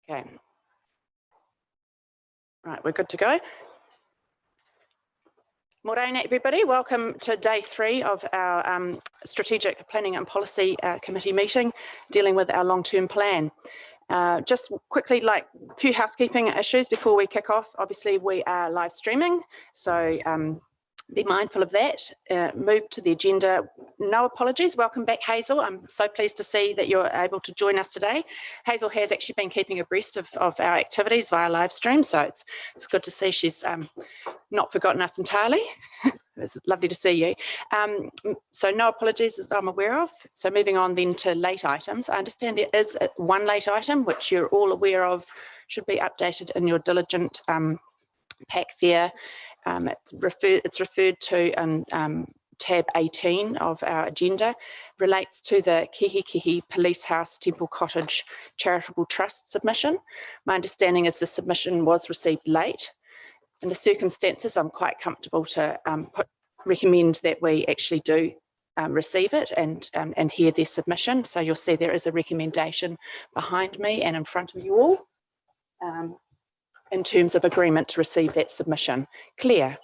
Okay. Right, we're good to go. Morena, everybody. Welcome to day 3 of our Strategic Planning and Policy Committee meeting dealing with our long-term plan. Just quickly, like a few housekeeping issues before we kick off. Obviously, we are live streaming, so be mindful of that. Move to the agenda. No apologies. Welcome back, Hazel. I'm so pleased to see that you're able to join us today. Hazel has actually been keeping abreast of our activities via live stream, so it's good to see she's not forgotten us entirely. It's lovely to see you. So no apologies that I'm aware of. So moving on then to late items. I understand there is one late item which you're all aware of, should be updated in your diligent pack there. It's referred to in tab 18 of our agenda, relates to the Kihikihi Police House Temple Cottage Charitable Trust submission. My understanding is the submission was received late. In the circumstances, I'm quite comfortable to recommend that we actually do receive it and hear their submission. So you'll see there is a recommendation behind me and in front of you all in terms of agreement to receive that submission. Claire.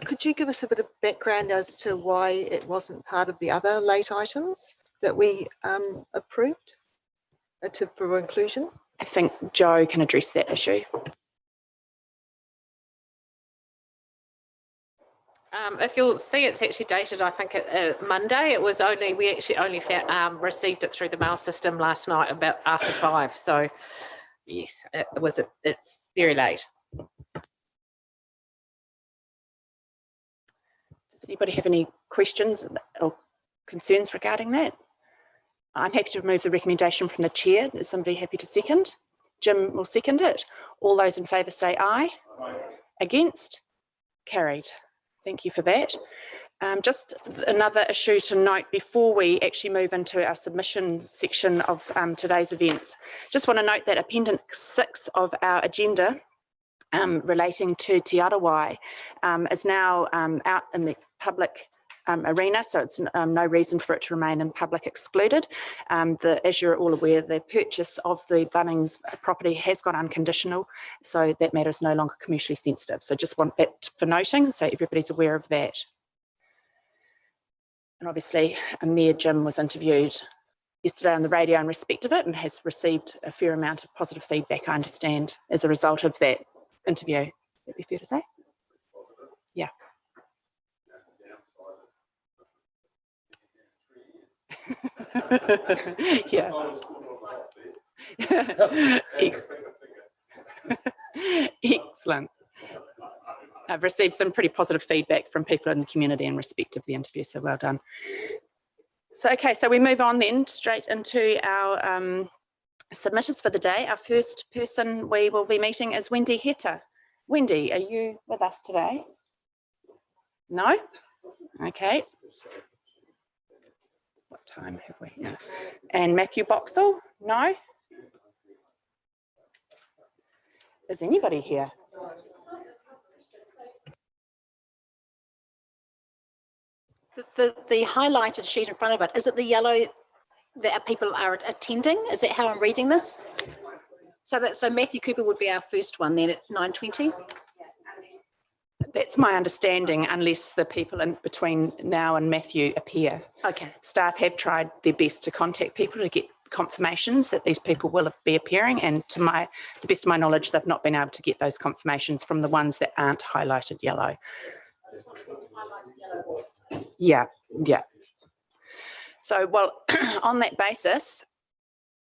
Could you give us a bit of background as to why it wasn't part of the other late items that we approved for inclusion? I think Joe can address that issue. If you'll see, it's actually dated, I think, Monday. It was only, we actually only found, received it through the mail system last night about after 5. So yes, it's very late. Does anybody have any questions or concerns regarding that? I'm happy to remove the recommendation from the chair. Is somebody happy to second? Jim will second it. All those in favour say aye. Aye. Against? Carried. Thank you for that. Just another issue to note before we actually move into our submission section of today's events. Just want to note that Appendix 6 of our agenda relating to Te Arawai is now out in the public arena, so it's no reason for it to remain in public excluded. As you're all aware, the purchase of the Bunnings property has gone unconditional, so that matter is no longer commercially sensitive. So just want that for noting, so everybody's aware of that. And obviously, Mayor Jim was interviewed yesterday on the radio in respect of it and has received a fair amount of positive feedback, I understand, as a result of that interview. Would that be fair to say? Yeah. Yeah. Excellent. I've received some pretty positive feedback from people in the community in respect of the interview, so well done. So, okay, so we move on then straight into our submitters for the day. Our first person we will be meeting is Wendy Heta. Wendy, are you with us today? No? Okay. What time have we? No. And Matthew Boxall? No? Is anybody here? The highlighted sheet in front of it, is it the yellow that people are attending? Is that how I'm reading this? So Matthew Cooper would be our first one then at 9:20? That's my understanding, unless the people in between now and Matthew appear. Okay. Staff have tried their best to contact people to get confirmations that these people will be appearing, and to the best of my knowledge, they've not been able to get those confirmations from the ones that aren't highlighted yellow. Yeah, yeah. So, well, on that basis,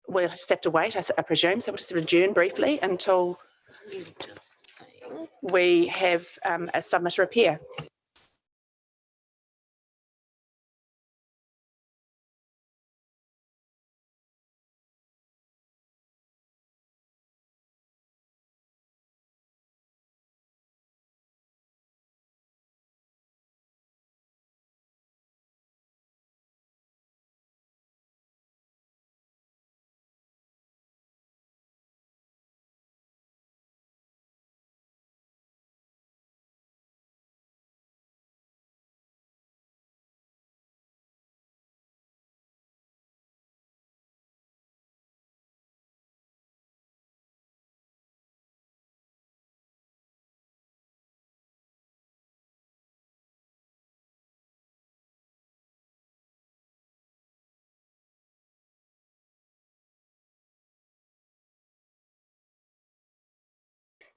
we'll just have to wait, I presume. So we'll just adjourn briefly until we have a submitter appear.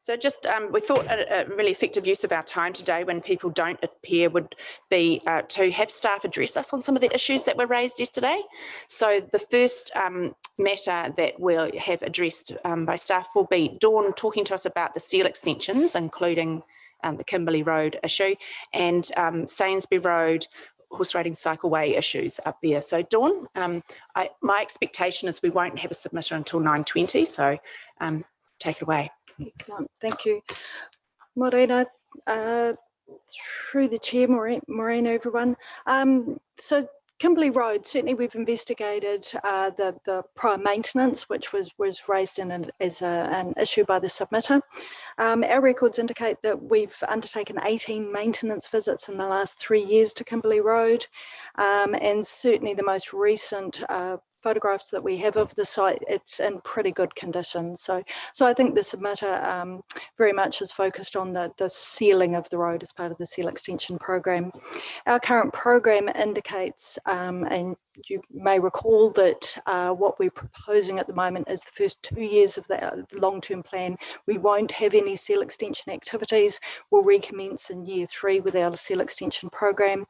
So just, we thought a really effective use of our time today when people don't appear would be to have staff address us on some of the issues that were raised yesterday. So the first matter that we'll have addressed by staff will be Dawn talking to us about the seal extensions, including the Kimberley Road issue, and Sainsbury Road horse riding cycleway issues up there. So Dawn, my expectation is we won't have a submitter until 9:20, so take it away. Excellent, thank you. Morena, through the chair, Maureen, everyone. So Kimberley Road, certainly we've investigated the prior maintenance, which was raised as an issue by the submitter. Our records indicate that we've undertaken 18 maintenance visits in the last 3 years to Kimberley Road, and certainly the most recent photographs that we have of the site, it's in pretty good condition. So I think the submitter very much is focused on the sealing of the road as part of the seal extension program. Our current program indicates, and you may recall that what we're proposing at the moment is the first 2 years of the long-term plan. We won't have any seal extension activities. We'll recommence in year 3 with our seal extension program.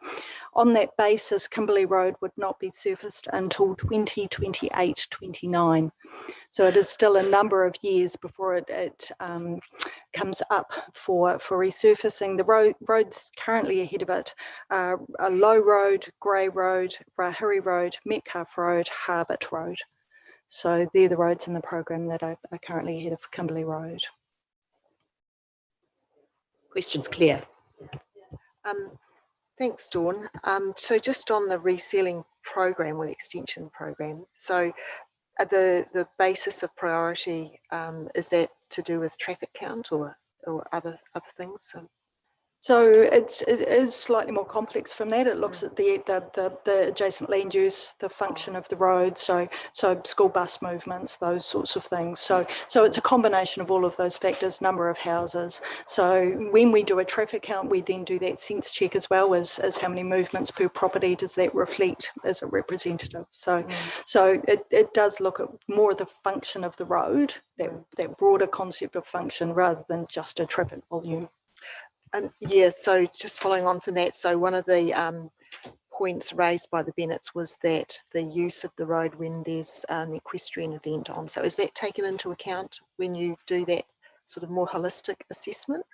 On that basis, Kimberley Road would not be surfaced until 2028-29. So it is still a number of years before it comes up for resurfacing. The roads currently ahead of it are a Low Road, Grey Road, Rahiri Road, Metcalfe Road, Harbert Road. So they're the roads in the program that are currently ahead of Kimberley Road. Questions clear? Thanks, Dawn. So just on the resealing program or the extension program, so the basis of priority, is that to do with traffic count or other things? So it is slightly more complex from that. It looks at the adjacent land use, the function of the road, so school bus movements, those sorts of things. So it's a combination of all of those factors, number of houses. So when we do a traffic count, we then do that sense check as well as how many movements per property does that reflect as a representative. So it does look at more of the function of the road, that broader concept of function rather than just a traffic volume. Yeah, so just following on from that, so one of the points raised by the Bennetts was that the use of the road when there's an equestrian event on. So is that taken into account when you do that sort of more holistic assessment?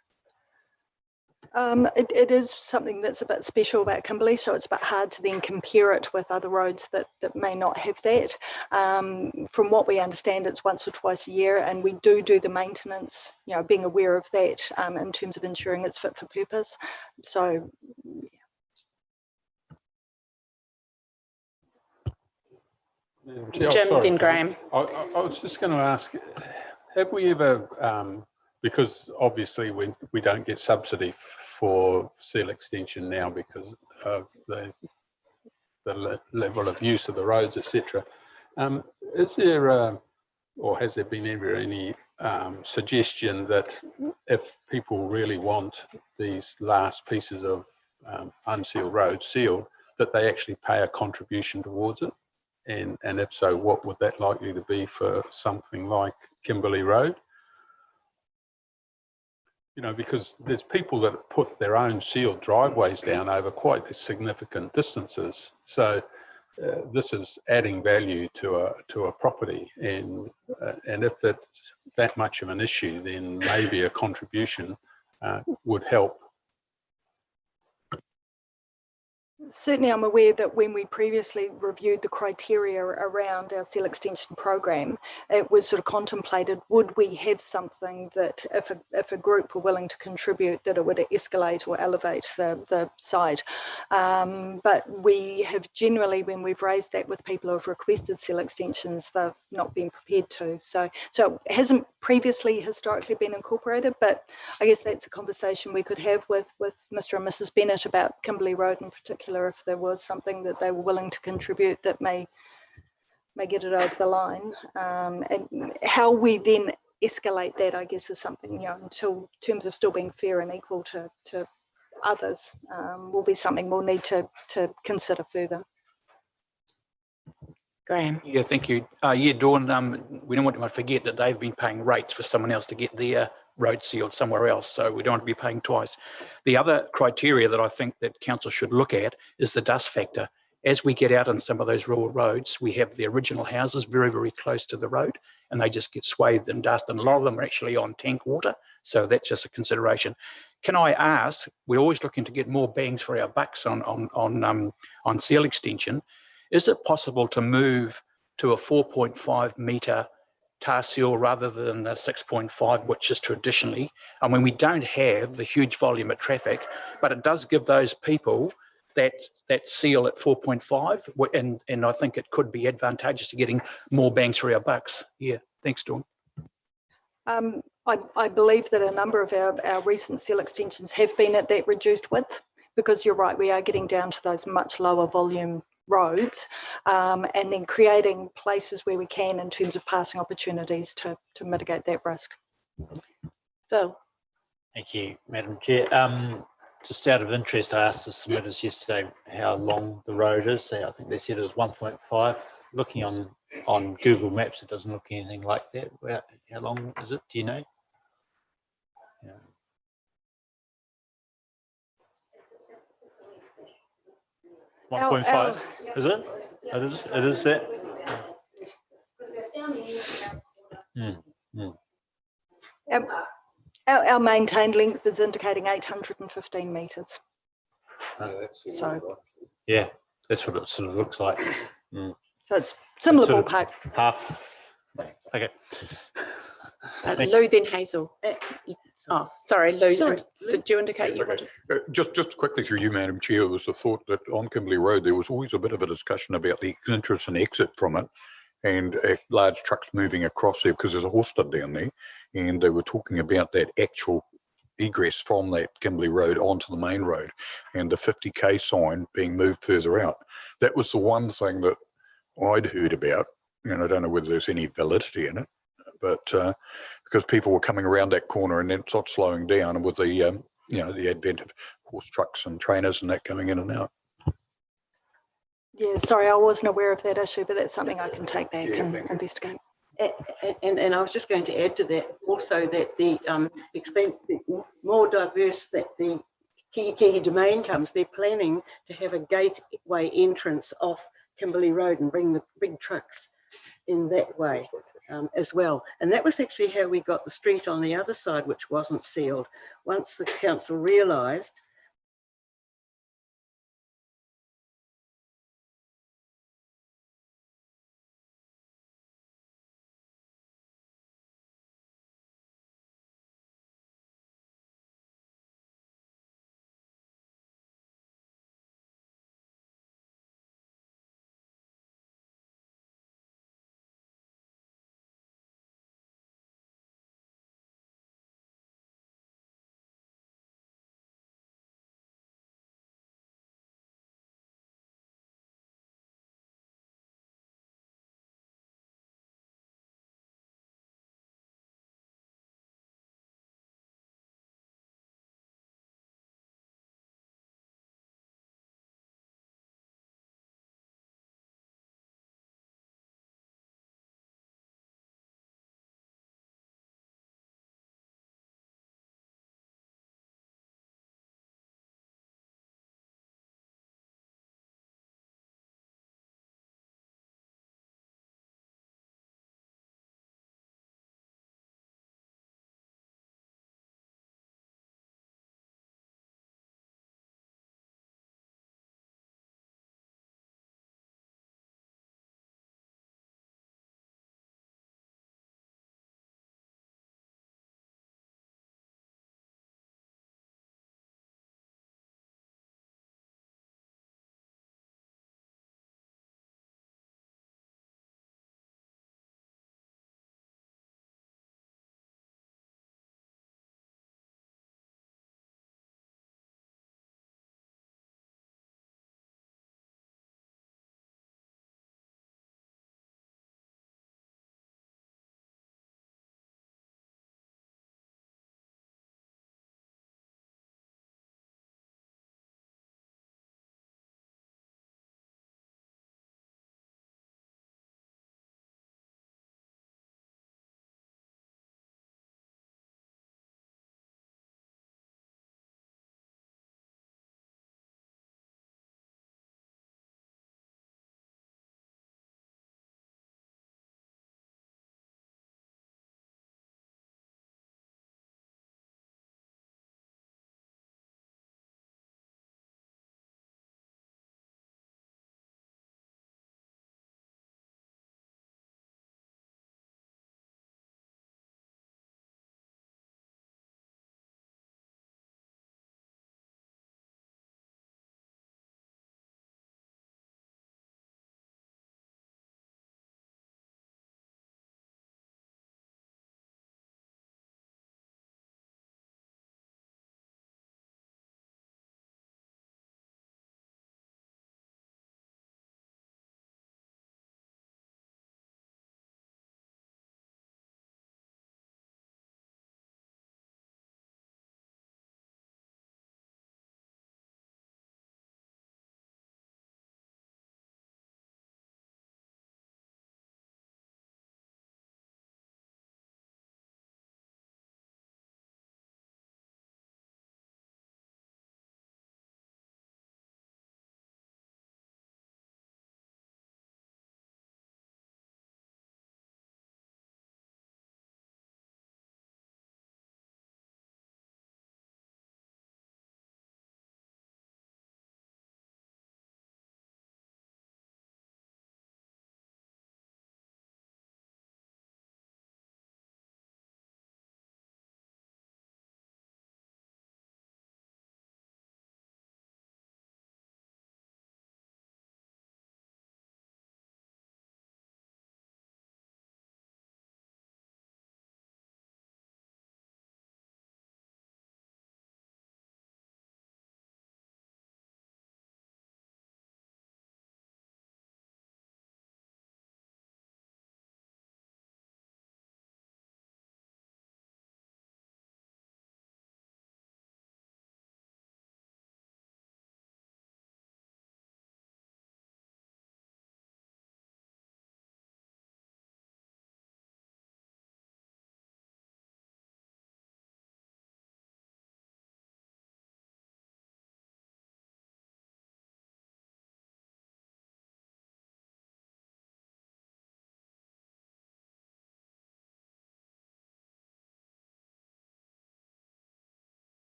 It is something that's a bit special about Kimberley, so it's a bit hard to then compare it with other roads that may not have that. From what we understand, it's once or twice a year, and we do the maintenance, being aware of that in terms of ensuring it's fit for purpose. So, yeah. Jim, then Graham. I was just going to ask, have we ever, because obviously we don't get subsidy for seal extension now because of the level of use of the roads, etc. Is there, or has there been ever any suggestion that if people really want these last pieces of unsealed roads sealed, that they actually pay a contribution towards it? And if so, what would that likely to be for something like Kimberley Road? Because there's people that put their own sealed driveways down over quite significant distances. So this is adding value to a property, and if it's that much of an issue, then maybe a contribution would help. certainly I'm aware that when we previously reviewed the criteria around our seal extension program, it was sort of contemplated, would we have something that if a group were willing to contribute, that it would escalate or elevate the site. But we have generally, when we've raised that with people who have requested seal extensions, they've not been prepared to. So it hasn't previously historically been incorporated, but I guess that's a conversation we could have with Mr. and Mrs. Bennett about Kimberley Road in particular, if there was something that they were willing to contribute that may get it over the line. And how we then escalate that, I guess, is something, until in terms of still being fair and equal to others, will be something we'll need to consider further. Graham. Yeah, thank you. Yeah, Dawn, we don't want to forget that they've been paying rates for someone else to get their road sealed somewhere else. So we don't want to be paying twice. The other criteria that I think that council should look at is the dust factor. As we get out on some of those rural roads, we have the original houses very, very close to the road, and they just get swathed in dust, and a lot of them are actually on tank water. So that's just a consideration. Can I ask, we're always looking to get more bangs for our bucks on seal extension. Is it possible to move to a 4.5 metre tar seal rather than the 6.5, which is traditionally? I mean, we don't have the huge volume of traffic, but it does give those people that seal at 4.5, and I think it could be advantageous to getting more bangs for our bucks. Yeah, thanks, Dawn. I believe that a number of our recent seal extensions have been at that reduced width, because you're right, we are getting down to those much lower volume roads, and then creating places where we can in terms of passing opportunities to mitigate that risk. Phil. Thank you, Madam Chair. Just out of interest, I asked the submitters yesterday how long the road is. I think they said it was 1.5. Looking on Google Maps, it doesn't look anything like that. How long is it? Do you know? Yeah. Our- 1.5, is it? It is that? Our maintained length is indicating 815 metres. So Yeah, that's what it sort of looks like. So it's similar Sort of ballpark. Half. Okay. Lou, then Hazel. Oh, sorry, Lou. Did you indicate you wanted? Just quickly through you, Madam Chair, it was the thought that on Kimberley Road there was always a bit of a discussion about the entrance and exit from it, and large trucks moving across there because there's a horse stud down there, and they were talking about that actual egress from that Kimberley Road onto the main road, and the 50k sign being moved further out. That was the one thing that I'd heard about, and I don't know whether there's any validity in it, but because people were coming around that corner and then it started slowing down with the the advent of horse trucks and trainers and that coming in and out. Yeah, sorry, I wasn't aware of that issue, but that's something I can take back and investigate. And I was just going to add to that also that the more diverse that the Kihi domain comes, they're planning to have a gateway entrance off Kimberley Road and bring the big trucks in that way as well. And that was actually how we got the street on the other side, which wasn't sealed. Once the council realised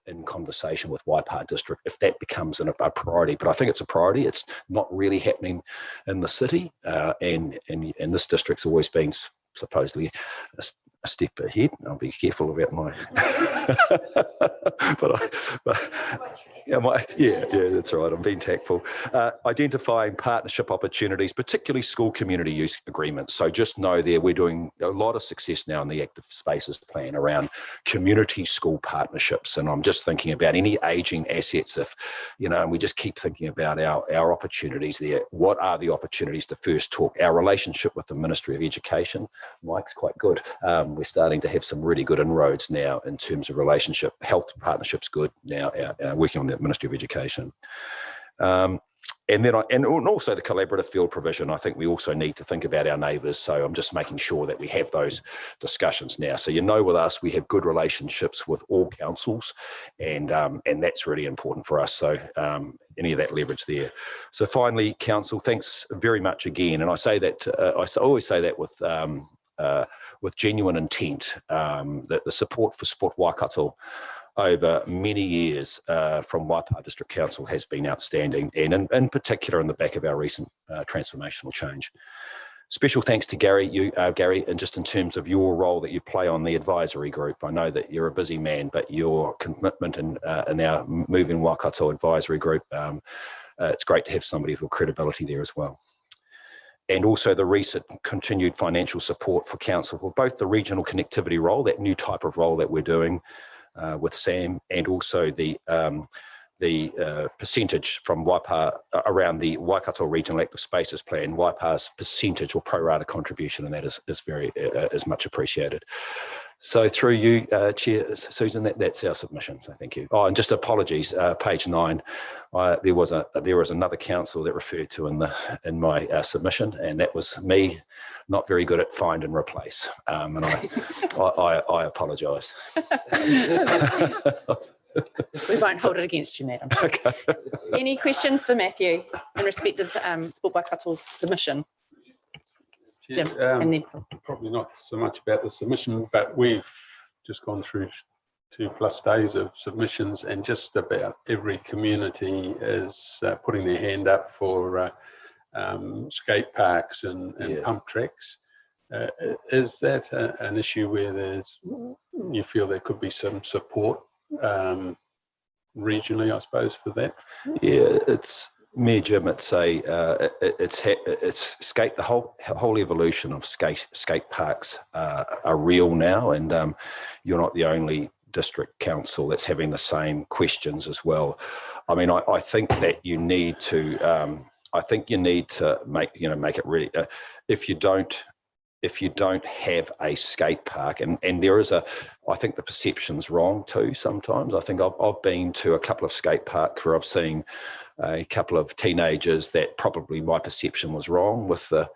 in conversation with Waipā District if that becomes a priority. But I think it's a priority. It's not really happening in the city, and this district's always been supposedly a step ahead. I'll be careful about my yeah, that's right. I'm being tactful. Identifying partnership opportunities, particularly school community use agreements. So just know there we're doing a lot of success now in the active spaces plan around community school partnerships. And I'm just thinking about any aging assets. If and we just keep thinking about our opportunities there. What are the opportunities to first talk? Our relationship with the Ministry of Education, Mike's quite good. We're starting to have some really good inroads now in terms of relationship. Health partnerships good now, working on the Ministry of Education. And also the collaborative field provision. I think we also need to think about our neighbours. So I'm just making sure that we have those discussions now. So with us, we have good relationships with all councils, and that's really important for us. So any of that leverage there. So finally, council, thanks very much again. And I say that I always say that with genuine intent, that the support for Sport Waikato over many years from Waipā District Council has been outstanding, and in particular in the back of our recent transformational change. Special thanks to Gary, and just in terms of your role that you play on the advisory group. I know that you're a busy man, but your commitment in our Moving Waikato advisory group, it's great to have somebody with credibility there as well. And also the recent continued financial support for council for both the regional connectivity role, that new type of role that we're doing with Sam, and also the percentage from Waipā around the Waikato Regional Active Spaces Plan. Waipā's percentage or pro rata contribution, and that is much appreciated. So through you, Chair Susan, that's our submission. So thank you. Oh, and just apologies. Page 9, there was another council that referred to in my submission, and that was me, not very good at find and replace. And I apologise. We won't hold it against you, madam. Okay. Any questions for Matthew in respect of Sport Waikato's submission? Jim, and then probably not so much about the submission, but we've just gone through 2+ days of submissions, and just about every community is putting their hand up for skate parks and pump tracks. Is that an issue where you feel there could be some support regionally, I suppose, for that? Yeah, Mayor Jim, it's skate. The whole evolution of skate parks are real now, and you're not the only district council that's having the same questions as well. I mean, I think that you need to. I think you need to make it really. If you don't have a skate park, and there is I think the perception's wrong too sometimes. I think I've been to a couple of skate parks where I've seen a couple of teenagers that probably my perception was wrong with the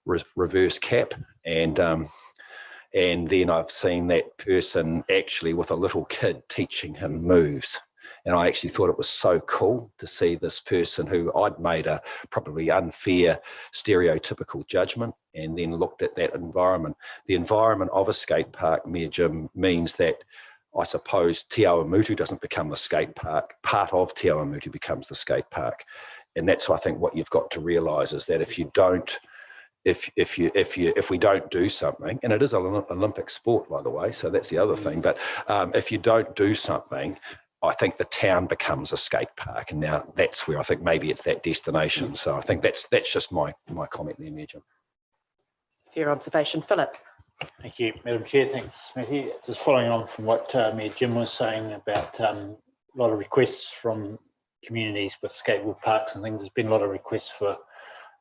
reverse cap, and then I've seen that person actually with a little kid teaching him moves. And I actually thought it was so cool to see this person who I'd made a probably unfair, stereotypical judgment, and then looked at that environment. The environment of a skate park, Mayor Jim, means that I suppose Te Awamutu doesn't become the skate park. Part of Te Awamutu becomes the skate park. And that's, I think, what you've got to realise is that if we don't do something, and it is an Olympic sport, by the way, so that's the other thing, but if you don't do something, I think the town becomes a skate park, and now that's where I think maybe it's that destination. So I think that's just my comment there, Mayor Jim. Fair observation, Philip. Thank you, Madam Chair. Thanks, Matthew. Just following on from what Mayor Jim was saying about a lot of requests from communities with skateboard parks and things. There's been a lot of requests for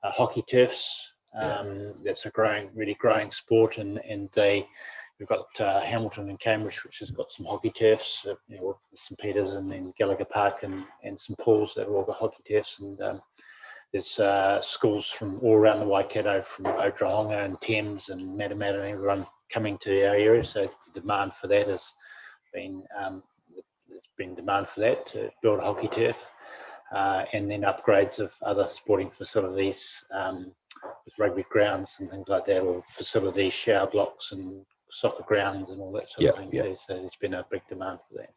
hockey turfs. That's a really growing sport, and we've got Hamilton and Cambridge, which has got some hockey turfs, St Peters and then Gallagher Park and St Paul's that have all got hockey turfs, and there's schools from all around the Waikato, from Otrahonga and Thames and Matamata and everyone coming to our area. So the demand for that has been, there's been demand for that to build a hockey turf, and then upgrades of other sporting facilities with rugby grounds and things like that, or facilities, shower blocks and soccer grounds and all that sort of thing too. So there's been a big demand for that.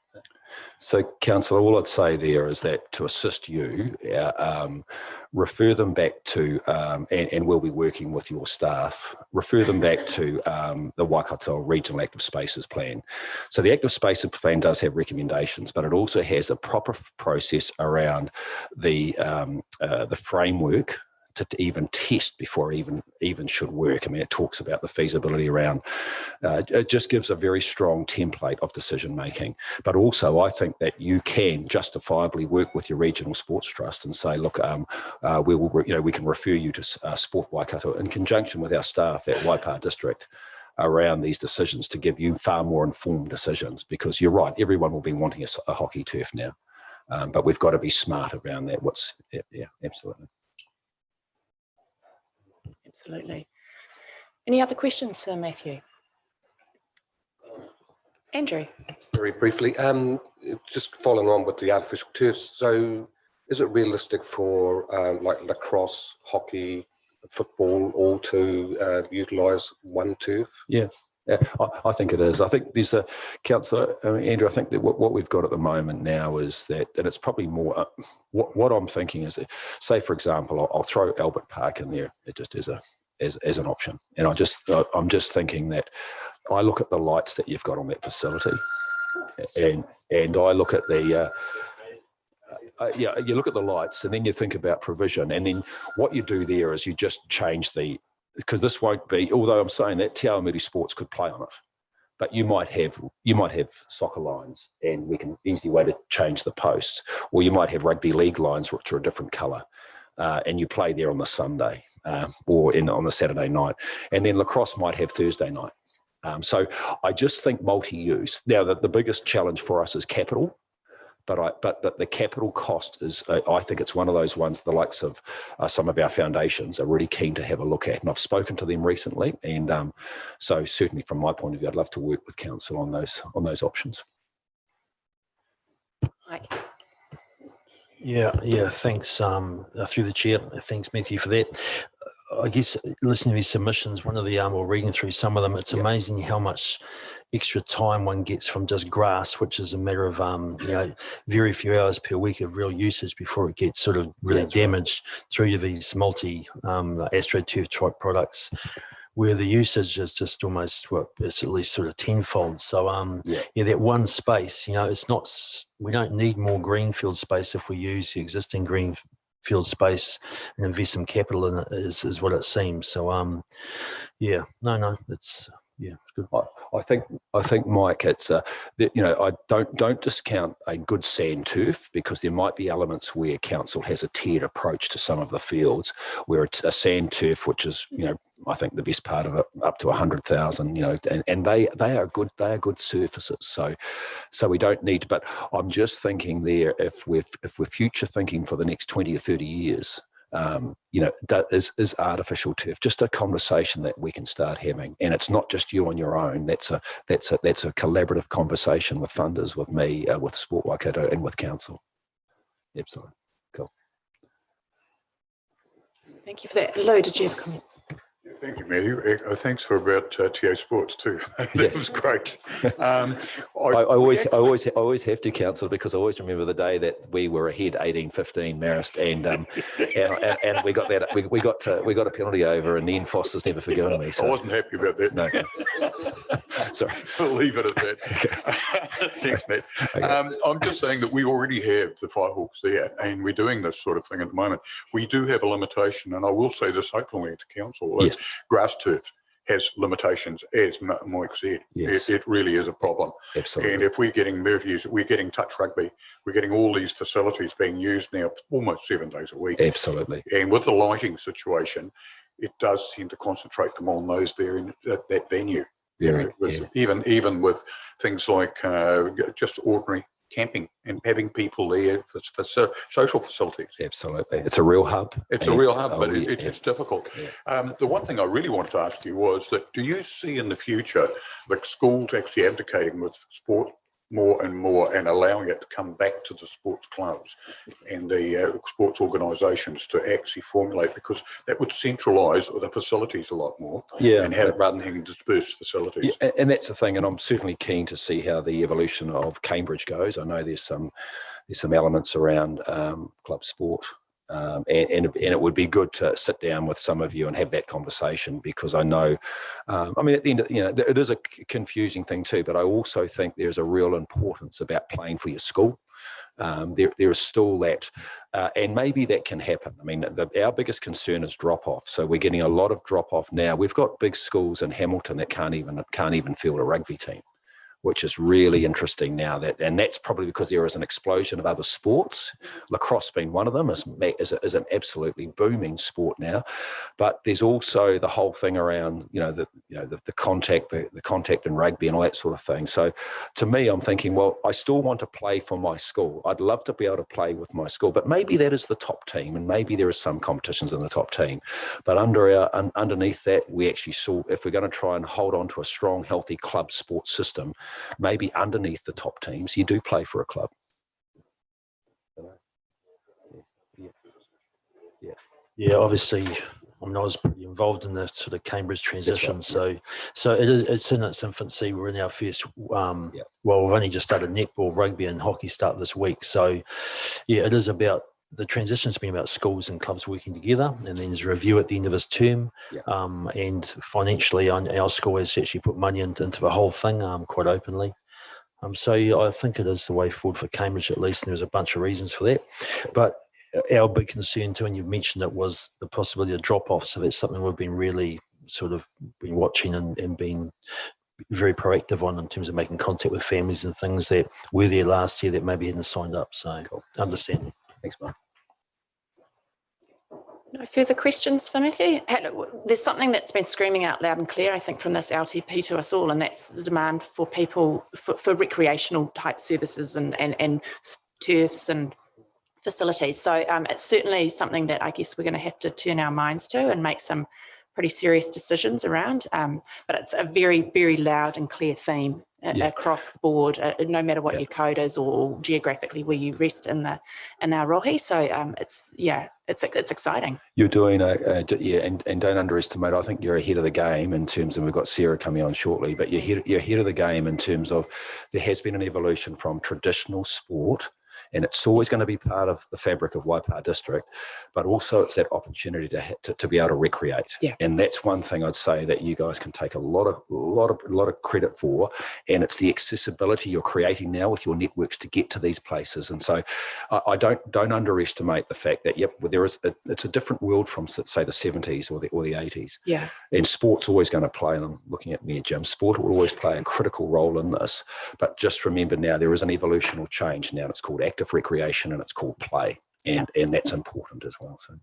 So, Councillor, all I'd say there is that to assist you, refer them back to, and we'll be working with your staff, refer them back to the Waikato Regional Active Spaces Plan. So the Active Spaces Plan does have recommendations, but it also has a proper process around the framework to even test before it even should work. I mean, it talks about the feasibility around, it just gives a very strong template of decision making. But also I think that you can justifiably work with your regional sports trust and say, look, we can refer you to Sport Waikato in conjunction with our staff at Waipa District around these decisions to give you far more informed decisions, because you're right, everyone will be wanting a hockey turf now. But we've got to be smart around that. Yeah, absolutely. Absolutely. Any other questions for Matthew? Andrew? Very briefly, just following on with the artificial turfs. So is it realistic for like lacrosse, hockey, football, all to utilise one turf? Yeah, I think it is. I think there's a, Councillor Andrew, I think that what we've got at the moment now is that, and it's probably more, what I'm thinking is that, say for example, I'll throw Albert Park in there, it just as an option. And I'm just thinking that I look at the lights that you've got on that facility, and I look at the, you look at the lights, and then you think about provision, and then what you do there is you just change because this won't be, although I'm saying that Te Awamutu Sports could play on it, but you might have soccer lines, and we can easy way to change the posts, or you might have rugby league lines which are a different colour, and you play there on the Sunday or on the Saturday night, and then lacrosse might have Thursday night. So I just think multi-use. Now the biggest challenge for us is capital. But the capital cost is, I think it's one of those ones, the likes of some of our foundations are really keen to have a look at. And I've spoken to them recently. And so certainly from my point of view, I'd love to work with council on those options. Mike. Yeah, thanks through the chair. Thanks, Matthew, for that. I guess listening to these submissions, one of the or reading through some of them, it's amazing how much extra time one gets from just grass, which is a matter of very few hours per week of real usage before it gets sort of really damaged through these multi AstroTurf type products, where the usage is just almost, it's at least sort of tenfold. So that one space, it's not, we don't need more greenfield space if we use the existing greenfield space and invest some capital in it is what it seems. So it's good. I think Mike, it's I don't discount a good sand turf, because there might be elements where council has a tiered approach to some of the fields where it's a sand turf, which is I think the best part of it up to 100,000, and they are good surfaces. So we don't need to, but I'm just thinking there, if we're future thinking for the next 20 or 30 years, is artificial turf just a conversation that we can start having? And it's not just you on your own. That's a collaborative conversation with funders, with me, with Sport Waikato, and with council. Absolutely. Cool. Thank you for that. Lou, did you have a comment? Thank you, Matthew. Thanks for about TA Sports too. That was great. I always have to, council, because I always remember the day that we were ahead 18-15 Marist, and we got that we got a penalty over, and Ian Foster's never forgiven me. So. I wasn't happy about that. No. Sorry. I'll leave it at that. Okay. Thanks, Matt. Okay. I'm just saying that we already have the Firehawks there, and we're doing this sort of thing at the moment. We do have a limitation, and I will say this openly to council. Yes. Grass turf has limitations, as Mike said. Yes. It really is a problem. Absolutely. And if we're getting Multiuse, we're getting touch rugby, we're getting all these facilities being used now almost 7 days a week. Absolutely. And with the lighting situation, it does tend to concentrate them on those there in that venue. Even with things like just ordinary camping and having people there for social facilities. Absolutely. It's a real hub. It's a real hub, but it's difficult. Yeah. The one thing I really wanted to ask you was that, do you see in the future like schools actually abdicating with sport more and more and allowing it to come back to the sports clubs and the sports organisations to actually formulate, because that would centralise the facilities a lot more, and have rather than having dispersed facilities. Yeah, and that's the thing, and I'm certainly keen to see how the evolution of Cambridge goes. I know there's some elements around club sport. And it would be good to sit down with some of you and have that conversation, because I know, I mean, at the end of, it is a confusing thing too, but I also think there's a real importance about playing for your school. There is still that, and maybe that can happen. I mean, our biggest concern is drop off. So we're getting a lot of drop off now. We've got big schools in Hamilton that can't even field a rugby team, which is really interesting now. And that's probably because there is an explosion of other sports. Lacrosse being one of them is an absolutely booming sport now. But there's also the whole thing around the contact in rugby and all that sort of thing. So to me, I'm thinking, well, I still want to play for my school. I'd love to be able to play with my school, but maybe that is the top team, and maybe there is some competitions in the top team. But underneath that, we actually saw, if we're going to try and hold on to a strong, healthy club sports system, maybe underneath the top teams, you do play for a club. Yeah, obviously, I was pretty involved in the sort of Cambridge transition. Right, so it's in its infancy. We're in our first, well, we've only just started netball, rugby and hockey start this week. So yeah, it is about, the transition's been about schools and clubs working together, and then there's a review at the end of this term. And financially, our school has actually put money into the whole thing quite openly. So yeah, I think it is the way forward for Cambridge, at least, and there's a bunch of reasons for that. But our big concern too, and you've mentioned it, was the possibility of drop-off. So that's something we've been really sort of been watching and being very proactive on, in terms of making contact with families and things that were there last year that maybe hadn't signed up. So understand. Thanks, Mark. No further questions for Matthew? There's something that's been screaming out loud and clear, I think, from this LTP to us all, and that's the demand for people for recreational type services and turfs and facilities. So it's certainly something that I guess we're going to have to turn our minds to and make some pretty serious decisions around. But it's a very, very loud and clear theme across the board, no matter what your code is or geographically where you rest in our rohi. So it's exciting. You're doing and don't underestimate. I think you're ahead of the game in terms of, we've got Sarah coming on shortly, but you're ahead of the game in terms of, there has been an evolution from traditional sport, and it's always going to be part of the fabric of Waipa District, but also it's that opportunity to be able to recreate. And that's one thing I'd say that you guys can take a lot of credit for, and it's the accessibility you're creating now with your networks to get to these places. And so I don't underestimate the fact that it's a different world from, say, the 70s or the 80s. And sport's always going to play, and I'm looking at me, Jim, sport will always play a critical role in this. But just remember, now there is an evolutional change now. It's called active recreation and it's called play, and that's important as well. So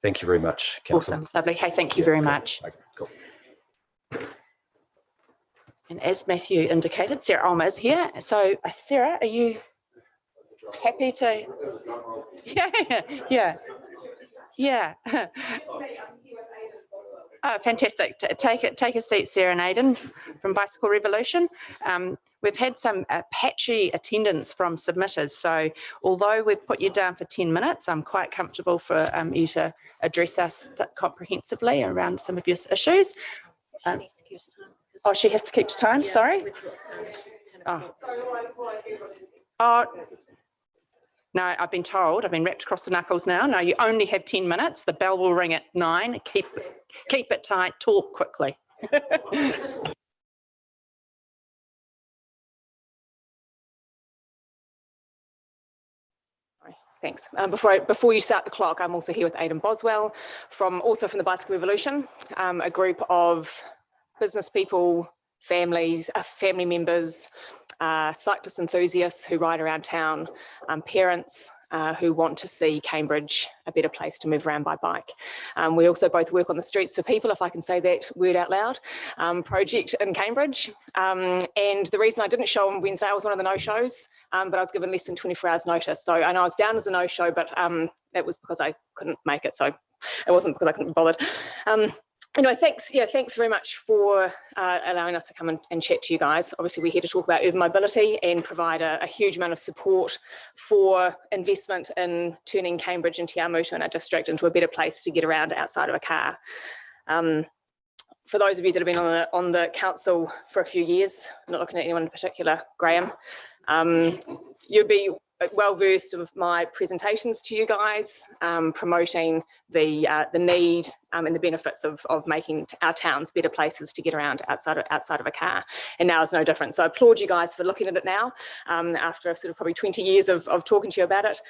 thank you very much, Councillor. Awesome, lovely. Hey, thank you very much. Okay, cool. And as Matthew indicated, Sarah Ulmer is here. So Sarah, are you happy to? Yeah. Oh, fantastic. Take a seat, Sarah and Aidan from Bicycle Revolution. We've had some patchy attendance from submitters. So although we've put you down for 10 minutes, I'm quite comfortable for you to address us comprehensively around some of your issues. She has to keep to time, sorry. No, I've been told, I've been wrapped across the knuckles now. No, you only have 10 minutes. The bell will ring at 9. Keep it tight, talk quickly. Thanks. Before you start the clock, I'm also here with Aidan Boswell, also from the Bicycle Revolution, a group of business people, families, family members, cyclist enthusiasts who ride around town, parents who want to see Cambridge a better place to move around by bike. We also both work on the Streets for People, if I can say that word out loud, project in Cambridge. And the reason I didn't show on Wednesday, I was one of the no-shows, but I was given less than 24 hours notice. So I know I was down as a no-show, but it was because I couldn't make it. So it wasn't because I couldn't be bothered. Anyway, thanks very much for allowing us to come and chat to you guys. Obviously, we're here to talk about urban mobility and provide a huge amount of support for investment in turning Cambridge and Te Awamutu and our district into a better place to get around outside of a car. For those of you that have been on the council for a few years, I'm not looking at anyone in particular, Graham, you'll be well versed of my presentations to you guys, promoting the need and the benefits of making our towns better places to get around outside of a car. And now is no different. So I applaud you guys for looking at it now, after sort of probably 20 years of talking to you about it.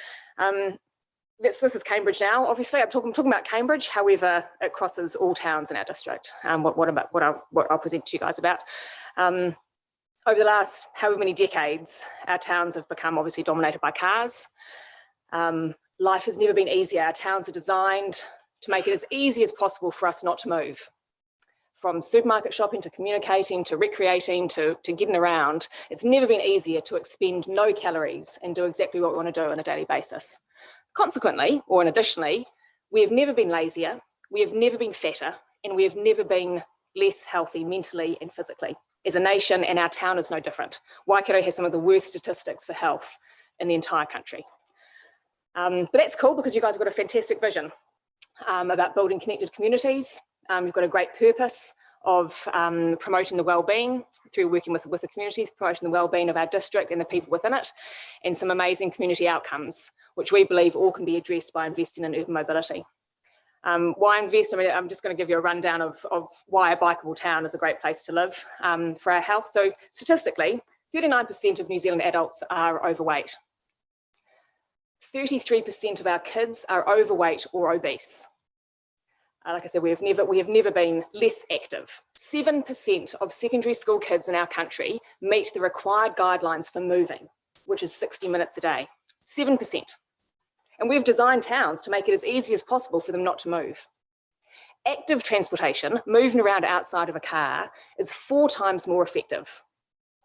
This is Cambridge now. Obviously, I'm talking about Cambridge. However, it crosses all towns in our district. What I'll present to you guys about. Over the last however many decades, our towns have become obviously dominated by cars. Life has never been easier. Our towns are designed to make it as easy as possible for us not to move. From supermarket shopping to communicating to recreating to getting around, it's never been easier to expend no calories and do exactly what we want to do on a daily basis. Consequently, or additionally, we have never been lazier, we have never been fatter, and we have never been less healthy mentally and physically as a nation, and our town is no different. Waikato has some of the worst statistics for health in the entire country. But that's cool because you guys have got a fantastic vision about building connected communities. You've got a great purpose of promoting the well-being through working with the community, promoting the well-being of our district and the people within it, and some amazing community outcomes, which we believe all can be addressed by investing in urban mobility. Why invest? I mean, I'm just going to give you a rundown of why a bikeable town is a great place to live for our health. So statistically, 39% of New Zealand adults are overweight. 33% of our kids are overweight or obese. Like I said, we have never been less active. 7% of secondary school kids in our country meet the required guidelines for moving, which is 60 minutes a day. 7%. And we've designed towns to make it as easy as possible for them not to move. Active transportation, moving around outside of a car, is 4 times more effective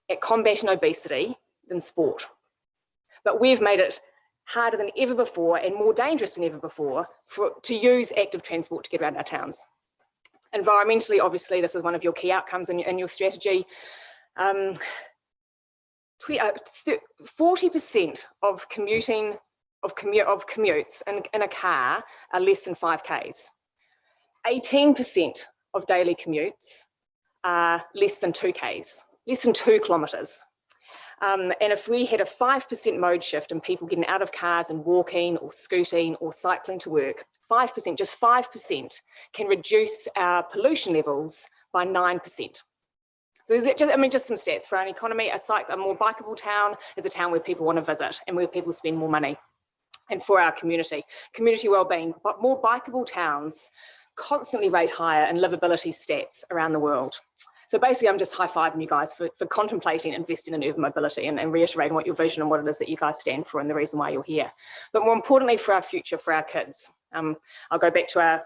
at combating obesity than sport. But we've made it harder than ever before and more dangerous than ever before to use active transport to get around our towns. Environmentally, obviously, this is one of your key outcomes in your strategy. 40% of commutes in a car are less than 5Ks. 18% of daily commutes are less than 2Ks, less than 2 kilometres. And if we had a 5% mode shift in people getting out of cars and walking or scooting or cycling to work, 5%, just 5% can reduce our pollution levels by 9%. So just some stats for our economy. A more bikeable town is a town where people want to visit and where people spend more money. And for our community wellbeing, but more bikeable towns constantly rate higher in livability stats around the world. So basically, I'm just high-fiving you guys for contemplating investing in urban mobility and reiterating what your vision and what it is that you guys stand for and the reason why you're here. But more importantly, for our future, for our kids. I'll go back to our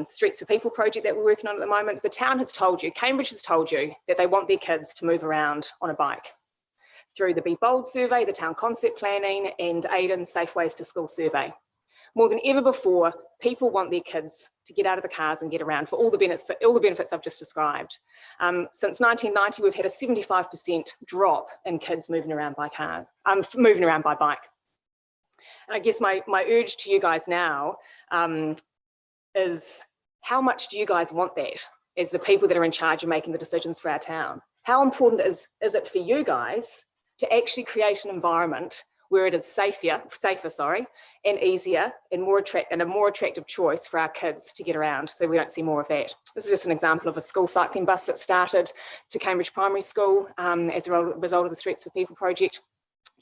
Streets for People project that we're working on at the moment. The town has told you, Cambridge has told you that they want their kids to move around on a bike. Through the Be Bold survey, the town concept planning, and Aiden's Safe Ways to School survey. More than ever before, people want their kids to get out of the cars and get around for all the benefits I've just described. Since 1990, we've had a 75% drop in kids moving around by bike. And I guess my urge to you guys now is, how much do you guys want that as the people that are in charge of making the decisions for our town? How important is it for you guys to actually create an environment where it is safer, and easier and a more attractive choice for our kids to get around, so we don't see more of that. This is just an example of a school cycling bus that started to Cambridge Primary School as a result of the Streets for People project.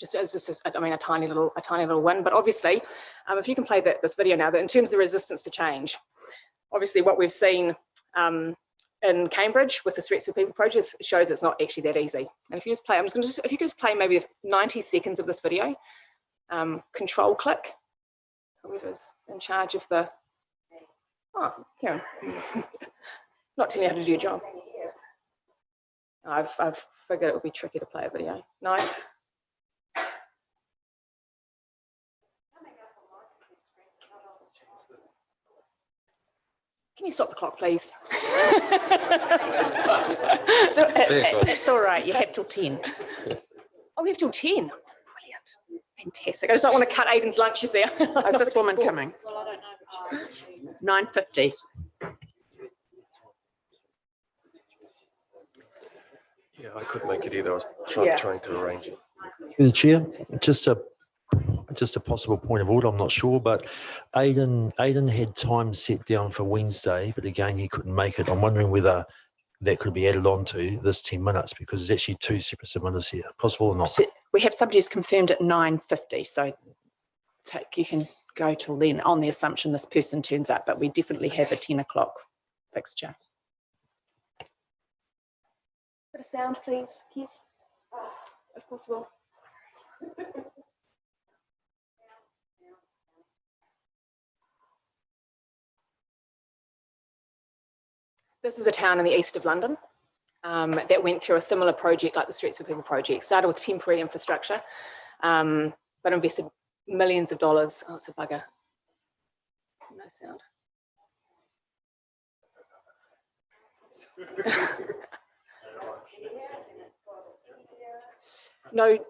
A tiny little win. But obviously, if you can play this video now, that in terms of the resistance to change, obviously what we've seen in Cambridge with the Streets for People project shows it's not actually that easy. And if you just play, if you could just play maybe 90 seconds of this video, control click, whoever's in charge of the, Karen, not telling you how to do your job. I've figured it would be tricky to play a video. No. Can you stop the clock, please? So it's all right. You have till 10. Oh, we have till 10. Brilliant. Fantastic. I just don't want to cut Aidan's lunch, you see. Is this woman coming? Well, I don't know. 9:50. Yeah, I couldn't make it either. I was trying to arrange it. The chair, just a possible point of order. I'm not sure, but Aidan had time set down for Wednesday, but again he couldn't make it. I'm wondering whether that could be added on to this 10 minutes because there's actually two separate submitters here. Possible or not? So we have somebody who's confirmed at 9:50, so you can go till then on the assumption this person turns up, but we definitely have a 10 o'clock fixture. Bit of sound, please, Keith, if possible. This is a town in the east of London that went through a similar project like the Streets for People project. Started with temporary infrastructure, but invested millions of dollars. Oh, it's a bugger. No sound.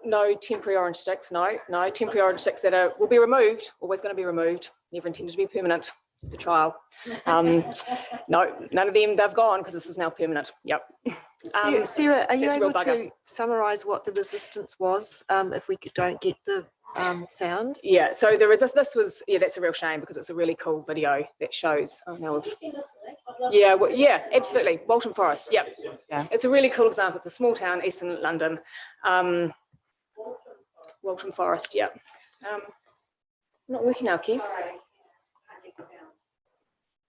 No temporary orange sticks. No temporary orange sticks that will be removed. Always going to be removed. Never intended to be permanent. It's a trial. No, none of them. They've gone because this is now permanent. Yep. Sarah, are you able to summarise what the resistance was if we don't get the sound? Yeah. So the this was that's a real shame because it's a really cool video that shows. Oh no. Yeah. Well, yeah. Absolutely. Waltham Forest. Yep. Yeah. It's a really cool example. It's a small town, eastern London. Waltham Forest. Yep. Not working now, Keith.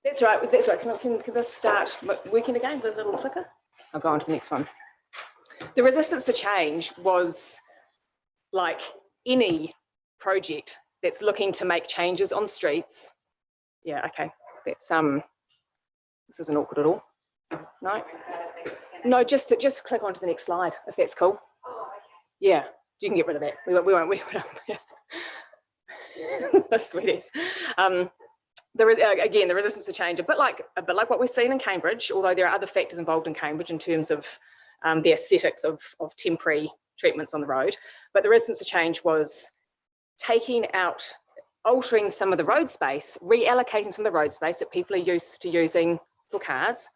That's right. That's right. Can this start working again? The little clicker. I'll go on to the next one. The resistance to change was like any project that's looking to make changes on streets. Yeah. Okay. That's This isn't awkward at all. No. Just click on to the next slide if that's cool. Yeah. You can get rid of that. We won't. Sweeties. Again, the resistance to change, a bit like what we're seeing in Cambridge, although there are other factors involved in Cambridge in terms of the aesthetics of temporary treatments on the road. But the resistance to change was altering some of the road space, reallocating some of the road space that people are used to using for cars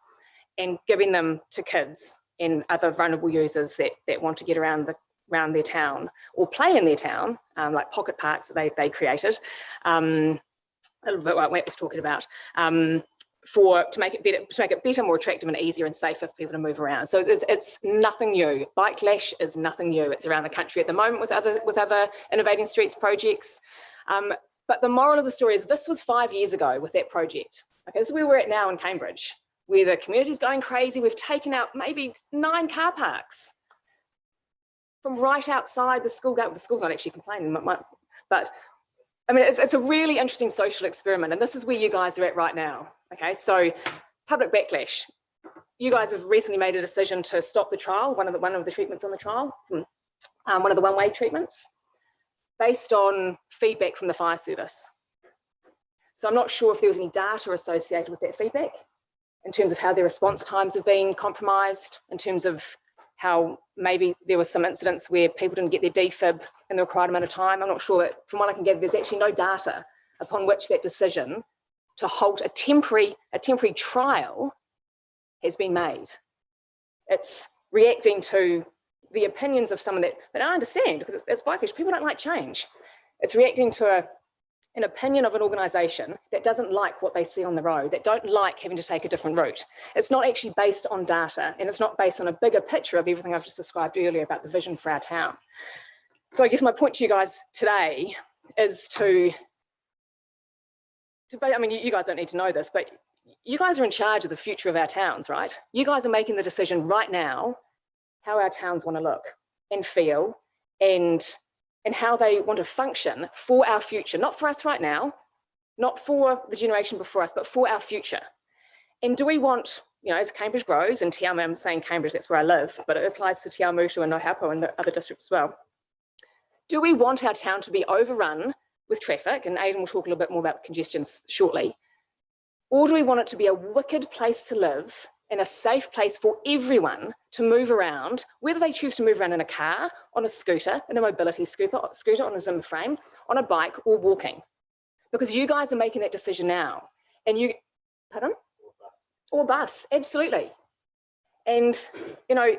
and giving them to kids and other vulnerable users that want to get around their town or play in their town, like pocket parks that they created. A little bit like Matt was talking about, to make it better, more attractive and easier and safer for people to move around. So it's nothing new. Backlash is nothing new. It's around the country at the moment with other innovating streets projects. But the moral of the story is this was 5 years ago with that project. Okay, this is where we're at now in Cambridge, where the community's going crazy. We've taken out maybe 9 car parks from right outside the school gate. The school's not actually complaining, but I mean, it's a really interesting social experiment, and this is where you guys are at right now. Okay, so public backlash. You guys have recently made a decision to stop the trial, one of the treatments on the trial, one of the one-way treatments, based on feedback from the fire service. So I'm not sure if there was any data associated with that feedback in terms of how their response times have been compromised, in terms of how maybe there were some incidents where people didn't get their defib in the required amount of time. I'm not sure, but from what I can gather, there's actually no data upon which that decision to halt a temporary trial has been made. It's reacting to the opinions of someone but I understand because it's Backlash, people don't like change. It's reacting to an opinion of an organisation that doesn't like what they see on the road, that don't like having to take a different route. It's not actually based on data, and it's not based on a bigger picture of everything I've just described earlier about the vision for our town. So I guess my point to you guys today is I mean, you guys don't need to know this, but you guys are in charge of the future of our towns, right? You guys are making the decision right now how our towns want to look and feel and how they want to function for our future, not for us right now, not for the generation before us, but for our future. And do we want, as Cambridge grows, and Te Amo, I'm saying Cambridge, that's where I live, but it applies to Te Amo and Nohaupo and the other districts as well. Do we want our town to be overrun with traffic? And Aidan will talk a little bit more about congestion shortly. Or do we want it to be a wicked place to live and a safe place for everyone to move around, whether they choose to move around in a car, on a scooter, in a mobility scooter, on a Zimmer frame, on a bike, or walking? Because you guys are making that decision now. And you, pardon? Or bus, absolutely. And, you know,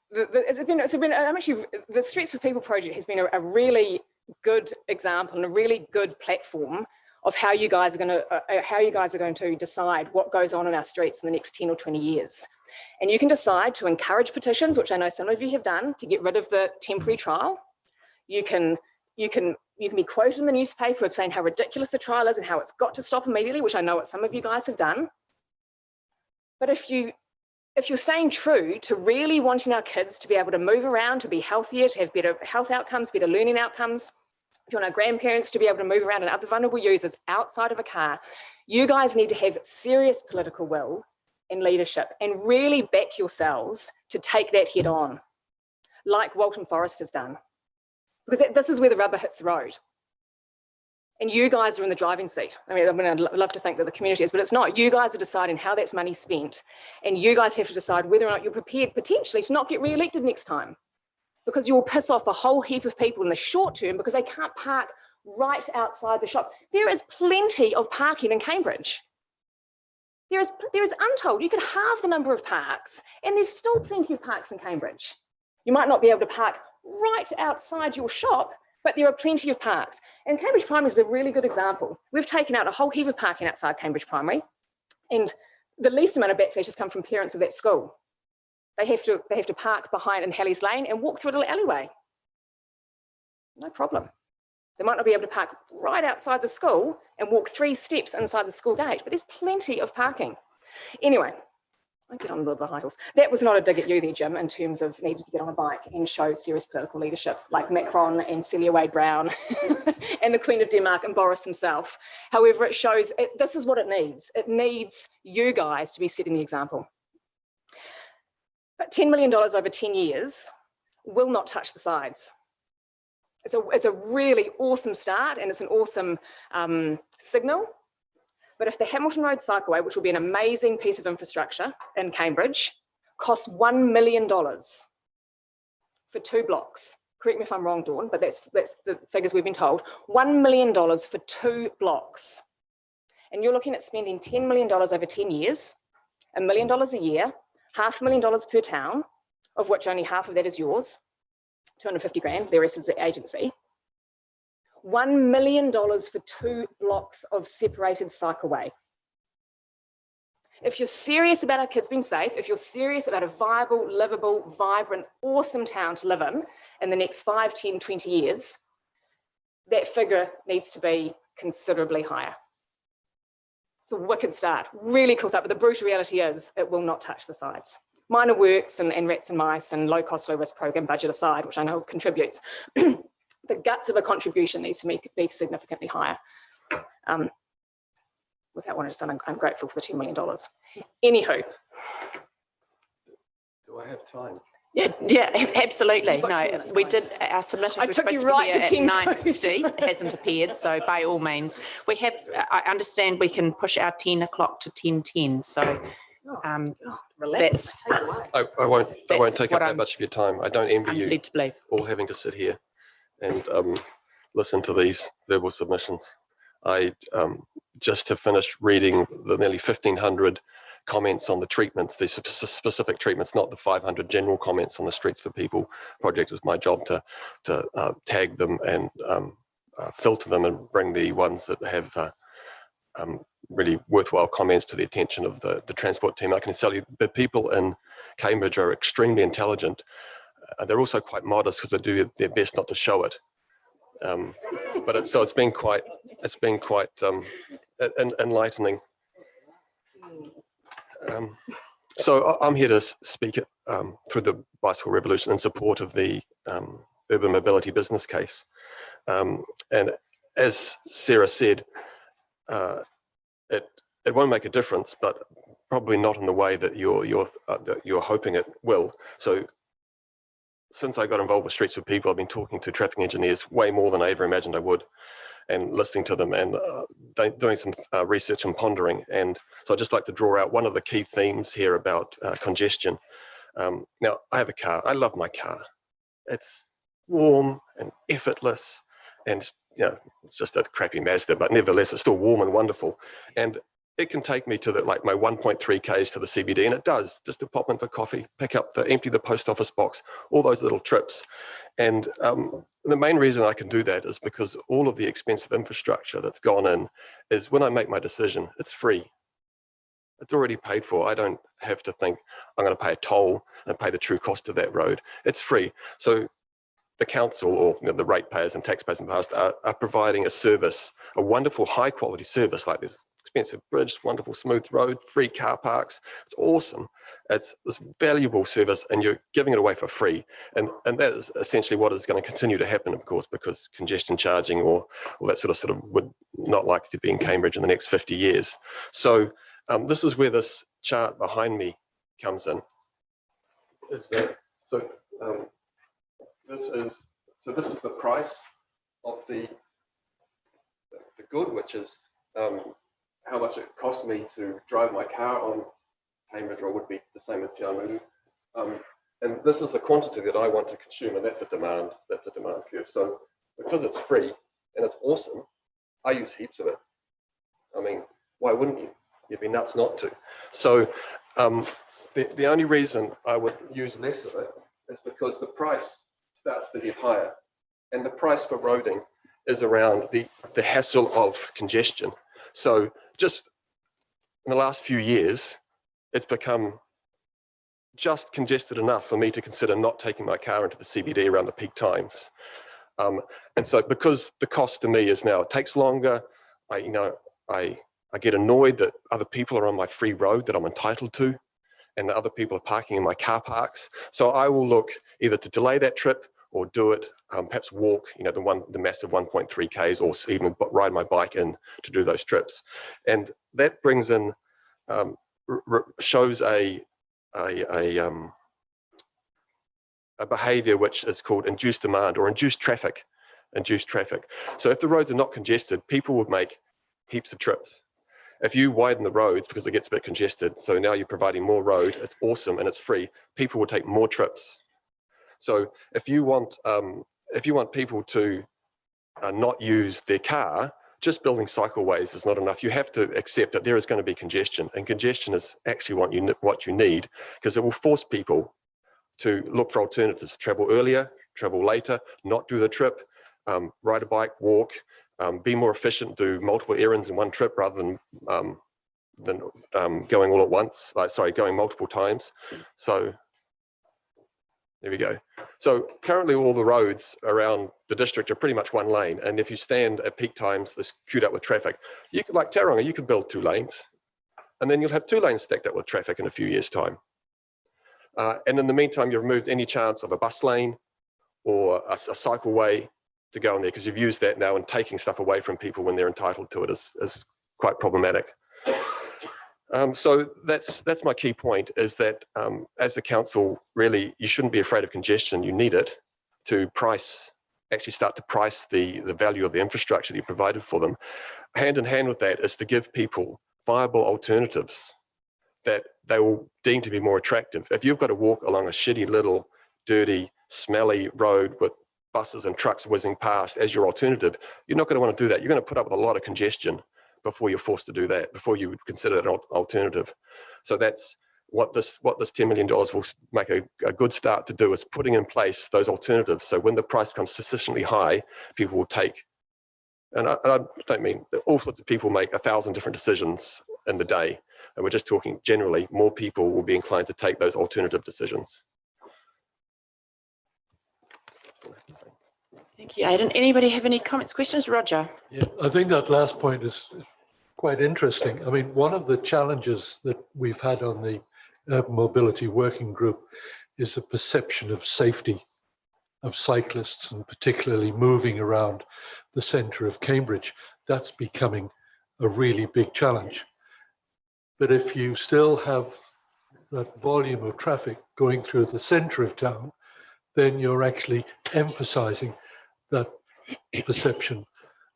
the Streets for People project has been a really good example and a really good platform of how you guys are going to decide what goes on in our streets in the next 10 or 20 years. And you can decide to encourage petitions, which I know some of you have done, to get rid of the temporary trial. You can be quoted in the newspaper of saying how ridiculous the trial is and how it's got to stop immediately, which I know what some of you guys have done. But if you're staying true to really wanting our kids to be able to move around, to be healthier, to have better health outcomes, better learning outcomes, if you want our grandparents to be able to move around and other vulnerable users outside of a car, you guys need to have serious political will and leadership and really back yourselves to take that head on, like Walton Forest has done. Because this is where the rubber hits the road. And you guys are in the driving seat. I mean, I'd love to think that the community is, but it's not. You guys are deciding how that's money spent. And you guys have to decide whether or not you're prepared potentially to not get re-elected next time. Because you'll piss off a whole heap of people in the short term because they can't park right outside the shop. There is plenty of parking in Cambridge. There is untold. You could halve the number of parks and there's still plenty of parks in Cambridge. You might not be able to park right outside your shop, but there are plenty of parks. And Cambridge Primary is a really good example. We've taken out a whole heap of parking outside Cambridge Primary, and the least amount of backlash has come from parents of that school. They have to park behind in Halley's Lane and walk through a little alleyway. No problem. They might not be able to park right outside the school and walk 3 steps inside the school gate, but there's plenty of parking. Anyway, I'll get on the high horse. That was not a dig at you there, Jim, in terms of needing to get on a bike and show serious political leadership like Macron and Celia Wade-Brown and the Queen of Denmark and Boris himself. However, it shows, this is what it needs. It needs you guys to be setting the example. But $10 million over 10 years will not touch the sides. It's a really awesome start and it's an awesome signal. But if the Hamilton Road Cycleway, which will be an amazing piece of infrastructure in Cambridge, costs $1 million for 2 blocks, correct me if I'm wrong, Dawn, but that's the figures we've been told, $1 million for 2 blocks. And you're looking at spending $10 million over 10 years, $1 million a year, $500,000 per town, of which only half of that is yours, 250 grand, the rest is the agency. $1 million for 2 blocks of separated cycleway. If you're serious about our kids being safe, if you're serious about a viable, livable, vibrant, awesome town to live in the next 5, 10, 20 years, that figure needs to be considerably higher. It's a wicked start, really cool start, but the brutal reality is it will not touch the sides. Minor works and rats and mice and low cost, low risk program budget aside, which I know contributes, the guts of a contribution needs to be significantly higher. Without wanting to sound, I'm grateful for the $10 million. Anywho. Do I have time? Yeah, absolutely. No, we did our submission. I took you right to 9:50. It hasn't appeared, so by all means, we have. I understand we can push our 10 o'clock to 10:10. So relax. I won't take up that much of your time. I don't envy you led to believe. all having to sit here and listen to these verbal submissions. I just have finished reading the nearly 1,500 comments on the treatments, the specific treatments, not the 500 general comments on the Streets for People project. It was my job to tag them and filter them and bring the ones that have really worthwhile comments to the attention of the transport team. I can tell you the people in Cambridge are extremely intelligent. They're also quite modest because they do their best not to show it. But it's been quite enlightening. So I'm here to speak through the Bicycle Revolution in support of the urban mobility business case. And as Sarah said, it won't make a difference, but probably not in the way that you're hoping it will. So since I got involved with Streets for People, I've been talking to traffic engineers way more than I ever imagined I would. and listening to them and doing some research and pondering. And so I'd just like to draw out one of the key themes here about congestion. Now, I have a car. I love my car. It's warm and effortless, and you know, it's just a crappy Mazda, but nevertheless, it's still warm and wonderful. And it can take me to like my 1.3 Ks to the CBD, and it does, just to pop in for coffee, pick up empty the post office box, all those little trips. And the main reason I can do that is because all of the expensive infrastructure that's gone in is when I make my decision, it's free. It's already paid for. I don't have to think I'm going to pay a toll and pay the true cost of that road. It's free. So the council, or you know, the ratepayers and taxpayers in the past are providing a service, a wonderful high quality service like this expensive bridge, wonderful smooth road, free car parks. It's awesome. It's this valuable service and you're giving it away for free. And that is essentially what is going to continue to happen, of course, because congestion charging or that sort of would not likely to be in Cambridge in the next 50 years. So this is where this chart behind me comes in. This is the price of the good, which is how much it cost me to drive my car on Cambridge, or would be the same as Te Awamutu. And this is the quantity that I want to consume, and that's a demand curve. So because it's free and it's awesome, I use heaps of it. I mean, why wouldn't you? You'd be nuts not to. So the only reason I would use less of it is because the price starts to get higher. And the price for roading is around the hassle of congestion. So just in the last few years, it's become just congested enough for me to consider not taking my car into the CBD around the peak times. And so because the cost to me is now, it takes longer, I get annoyed that other people are on my free road that I'm entitled to, and that other people are parking in my car parks. So I will look either to delay that trip or do it, perhaps walk, the massive 1.3 Ks, or even ride my bike in to do those trips. And that brings in, shows a behavior which is called induced demand or induced traffic. So if the roads are not congested, people would make heaps of trips. If you widen the roads because it gets a bit congested, so now you're providing more road, it's awesome and it's free, people will take more trips. So if you want people to not use their car, just building cycleways is not enough. You have to accept that there is going to be congestion, and congestion is actually what you need, because it will force people to look for alternatives, travel earlier, travel later, not do the trip, ride a bike, walk, be more efficient, do multiple errands in one trip rather than going all at once, going multiple times. So there we go. So currently all the roads around the district are pretty much one lane. And if you stand at peak times, this queued up with traffic, you could, like Tauranga, you could build 2 lanes, and then you'll have 2 lanes stacked up with traffic in a few years' time. And in the meantime, you've removed any chance of a bus lane or a cycleway to go in there, because you've used that now, and taking stuff away from people when they're entitled to it is quite problematic. So that's my key point, is that as the council, really, you shouldn't be afraid of congestion. You need it to actually start to price the value of the infrastructure that you provided for them. Hand in hand with that is to give people viable alternatives that they will deem to be more attractive. If you've got to walk along a shitty little, dirty, smelly road with buses and trucks whizzing past as your alternative, you're not going to want to do that. You're going to put up with a lot of congestion before you're forced to do that, before you would consider an alternative. So that's what this $10 million will make a good start to do, is putting in place those alternatives. So when the price becomes sufficiently high, people will take, and I don't mean that all sorts of people make 1,000 different decisions in the day. And we're just talking generally, more people will be inclined to take those alternative decisions. Thank you, Aidan. Anybody have any comments, questions? Roger? Yeah, I think that last point is quite interesting. I mean, one of the challenges that we've had on the Urban Mobility Working Group is the perception of safety of cyclists, and particularly moving around the centre of Cambridge. That's becoming a really big challenge. But if you still have that volume of traffic going through the centre of town, then you're actually emphasising that perception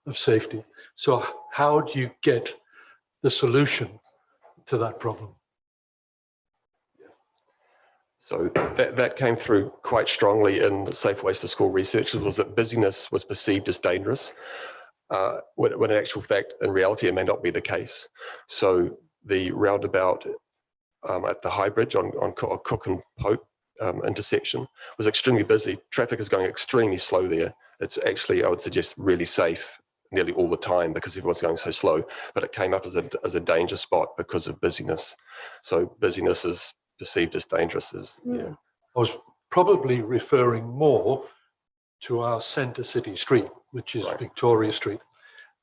of safety. So how do you get the solution to that problem? So that came through quite strongly in the Safe Ways to School research, was that busyness was perceived as dangerous, when in actual fact, in reality, it may not be the case. So the roundabout at the High Bridge on Cook and Pope intersection was extremely busy. Traffic is going extremely slow there. It's actually, I would suggest, really safe nearly all the time because everyone's going so slow, but it came up as a danger spot because of busyness. So busyness is perceived as dangerous. Yeah. I was probably referring more to our centre city street, which is Victoria Street.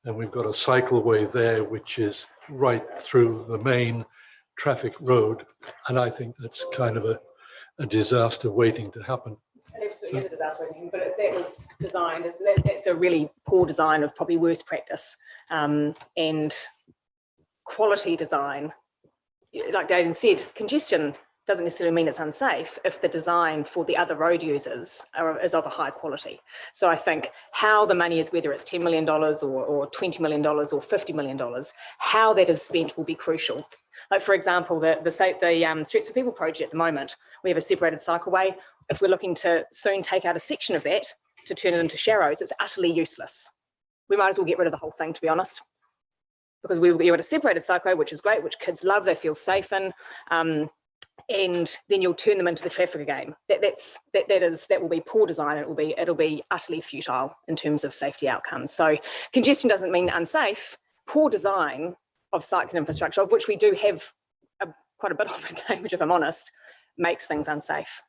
And we've got a cycleway there, which is right through the main traffic road. And I think that's kind of a disaster waiting to happen. It absolutely is a disaster waiting, but that was designed, that's a really poor design of probably worst practice. And quality design, like Daden said, congestion doesn't necessarily mean it's unsafe if the design for the other road users is of a high quality. So I think how the money is, whether it's $10 million or $20 million or $50 million, how that is spent will be crucial. Like, for example, the Streets for People project at the moment, we have a separated cycleway. If we're looking to soon take out a section of that to turn it into sharrows, it's utterly useless. We might as well get rid of the whole thing, to be honest, because we've got a separated cycleway, which is great, which kids love, they feel safe in. And then you'll turn them into the traffic again. That will be poor design. It'll be utterly futile in terms of safety outcomes. So congestion doesn't mean unsafe. Poor design of cycling infrastructure, of which we do have quite a bit of in Cambridge, if I'm honest, makes things unsafe.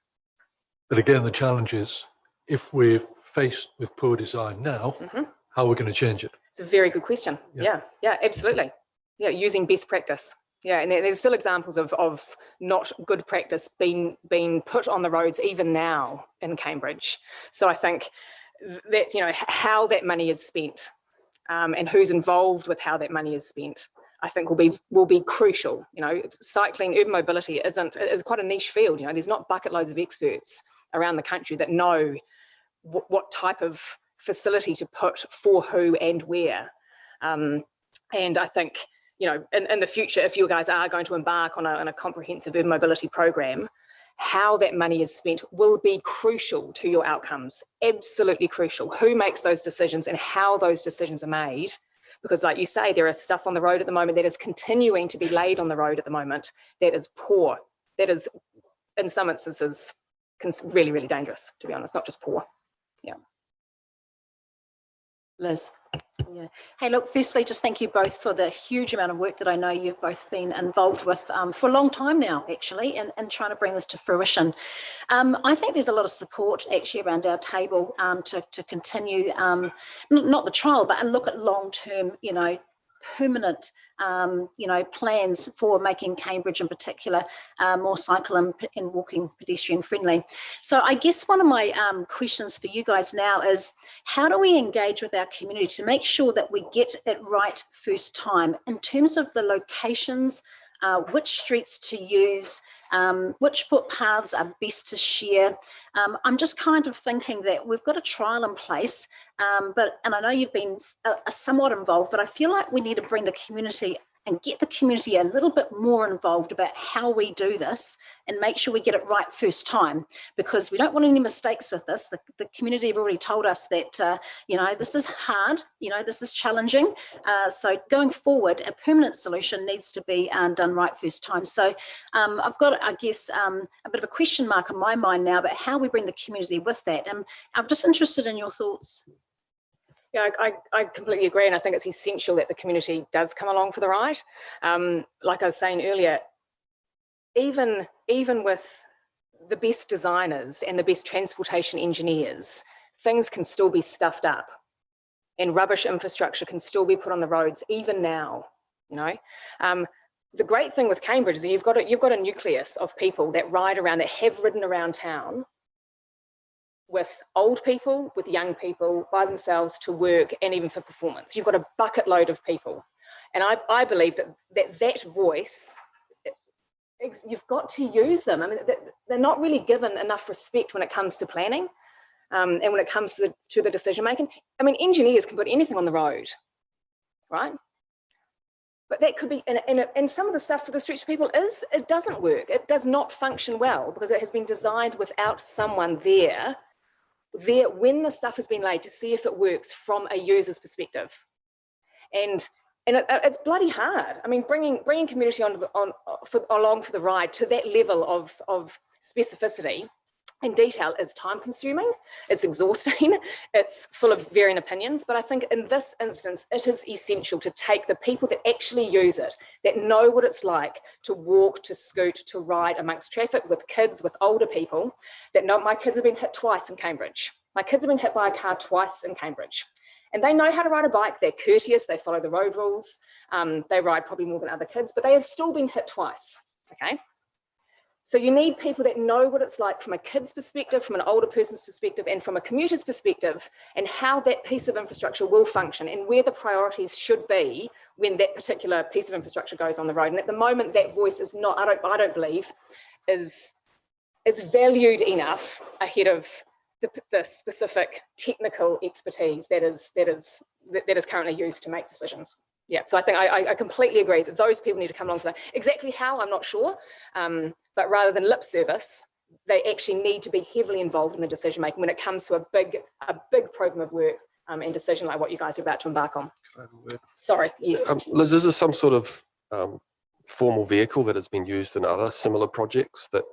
But again, the challenge is, if we're faced with poor design now, how are we going to change it? It's a very good question. Yeah, absolutely. Yeah, using best practice. Yeah, and there's still examples of not good practice being put on the roads even now in Cambridge. So I think that's, how that money is spent and who's involved with how that money is spent, I think will be crucial. Cycling, urban mobility is quite a niche field. There's not bucket loads of experts around the country that know what type of facility to put for who and where. And I think, in the future, if you guys are going to embark on a comprehensive urban mobility program, how that money is spent will be crucial to your outcomes, absolutely crucial. Who makes those decisions and how those decisions are made? Because like you say, there is stuff on the road at the moment that is continuing to be laid on the road at the moment that is poor, that is, in some instances, really, really dangerous, to be honest, not just poor. Yeah. Liz. Yeah. Hey, look, firstly, just thank you both for the huge amount of work that I know you've both been involved with for a long time now, actually, and trying to bring this to fruition. I think there's a lot of support actually around our table to continue, not the trial, but look at long-term, permanent, plans for making Cambridge in particular more cycle and walking pedestrian friendly. So I guess one of my questions for you guys now is, how do we engage with our community to make sure that we get it right first time in terms of the locations, which streets to use, which footpaths are best to share? I'm just kind of thinking that we've got a trial in place, and I know you've been somewhat involved, but I feel like we need to bring the community and get the community a little bit more involved about how we do this and make sure we get it right first time, because we don't want any mistakes with this. The community have already told us that, this is hard, this is challenging. So going forward, a permanent solution needs to be done right first time. So I've got, I guess, a bit of a question mark on my mind now about how we bring the community with that. And I'm just interested in your thoughts. Yeah, I completely agree, and I think it's essential that the community does come along for the ride. Like I was saying earlier, even with the best designers and the best transportation engineers, things can still be stuffed up, and rubbish infrastructure can still be put on the roads even now. The great thing with Cambridge is you've got a nucleus of people that ride around, that have ridden around town, with old people, with young people, by themselves to work, and even for performance. You've got a bucket load of people. And I believe that voice, you've got to use them. I mean, they're not really given enough respect when it comes to planning. And when it comes to the decision making, I mean, engineers can put anything on the road, right? But that could be, and some of the stuff for the stretch people it doesn't work. It does not function well because it has been designed without someone there when the stuff has been laid to see if it works from a user's perspective. And it's bloody hard. I mean, bringing community along for the ride to that level of specificity and detail is time consuming, it's exhausting, it's full of varying opinions. But I think in this instance, it is essential to take the people that actually use it, that know what it's like to walk, to scoot, to ride amongst traffic with kids, with older people, that know my kids have been hit twice in Cambridge. My kids have been hit by a car twice in Cambridge. And they know how to ride a bike, they're courteous, they follow the road rules, they ride probably more than other kids, but they have still been hit twice, okay? So you need people that know what it's like from a kid's perspective, from an older person's perspective, and from a commuter's perspective, and how that piece of infrastructure will function and where the priorities should be when that particular piece of infrastructure goes on the road. And at the moment, that voice is not, I don't believe, is valued enough ahead of the specific technical expertise that is currently used to make decisions. Yeah, so I think I completely agree that those people need to come along for that. Exactly how, I'm not sure, but rather than lip service, they actually need to be heavily involved in the decision making when it comes to a big program of work and decision like what you guys are about to embark on. Sorry, yes. Liz, is there some sort of formal vehicle that has been used in other similar projects that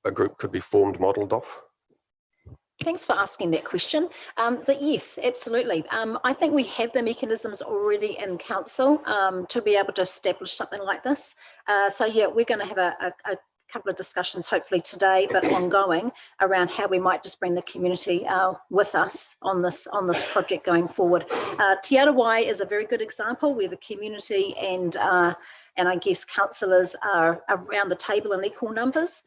a group could be formed, modelled off? Thanks for asking that question. But yes, absolutely. I think we have the mechanisms already in council to be able to establish something like this. So yeah, we're going to have a couple of discussions hopefully today, but ongoing, around how we might just bring the community with us on this project going forward. Te Arawai is a very good example where the community and I guess councillors are around the table in equal numbers,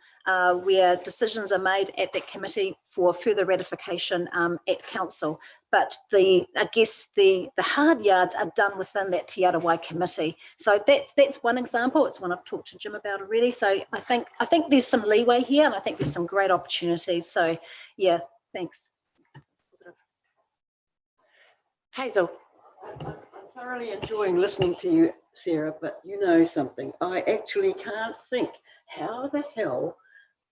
where decisions are made at that committee for further ratification at council. But I guess the hard yards are done within that Te Arawai committee. So that's one example. It's one I've talked to Jim about already. So I think there's some leeway here, and I think there's some great opportunities. So yeah, thanks. Hazel. I'm thoroughly enjoying listening to you, Sarah, but you know something. I actually can't think, how the hell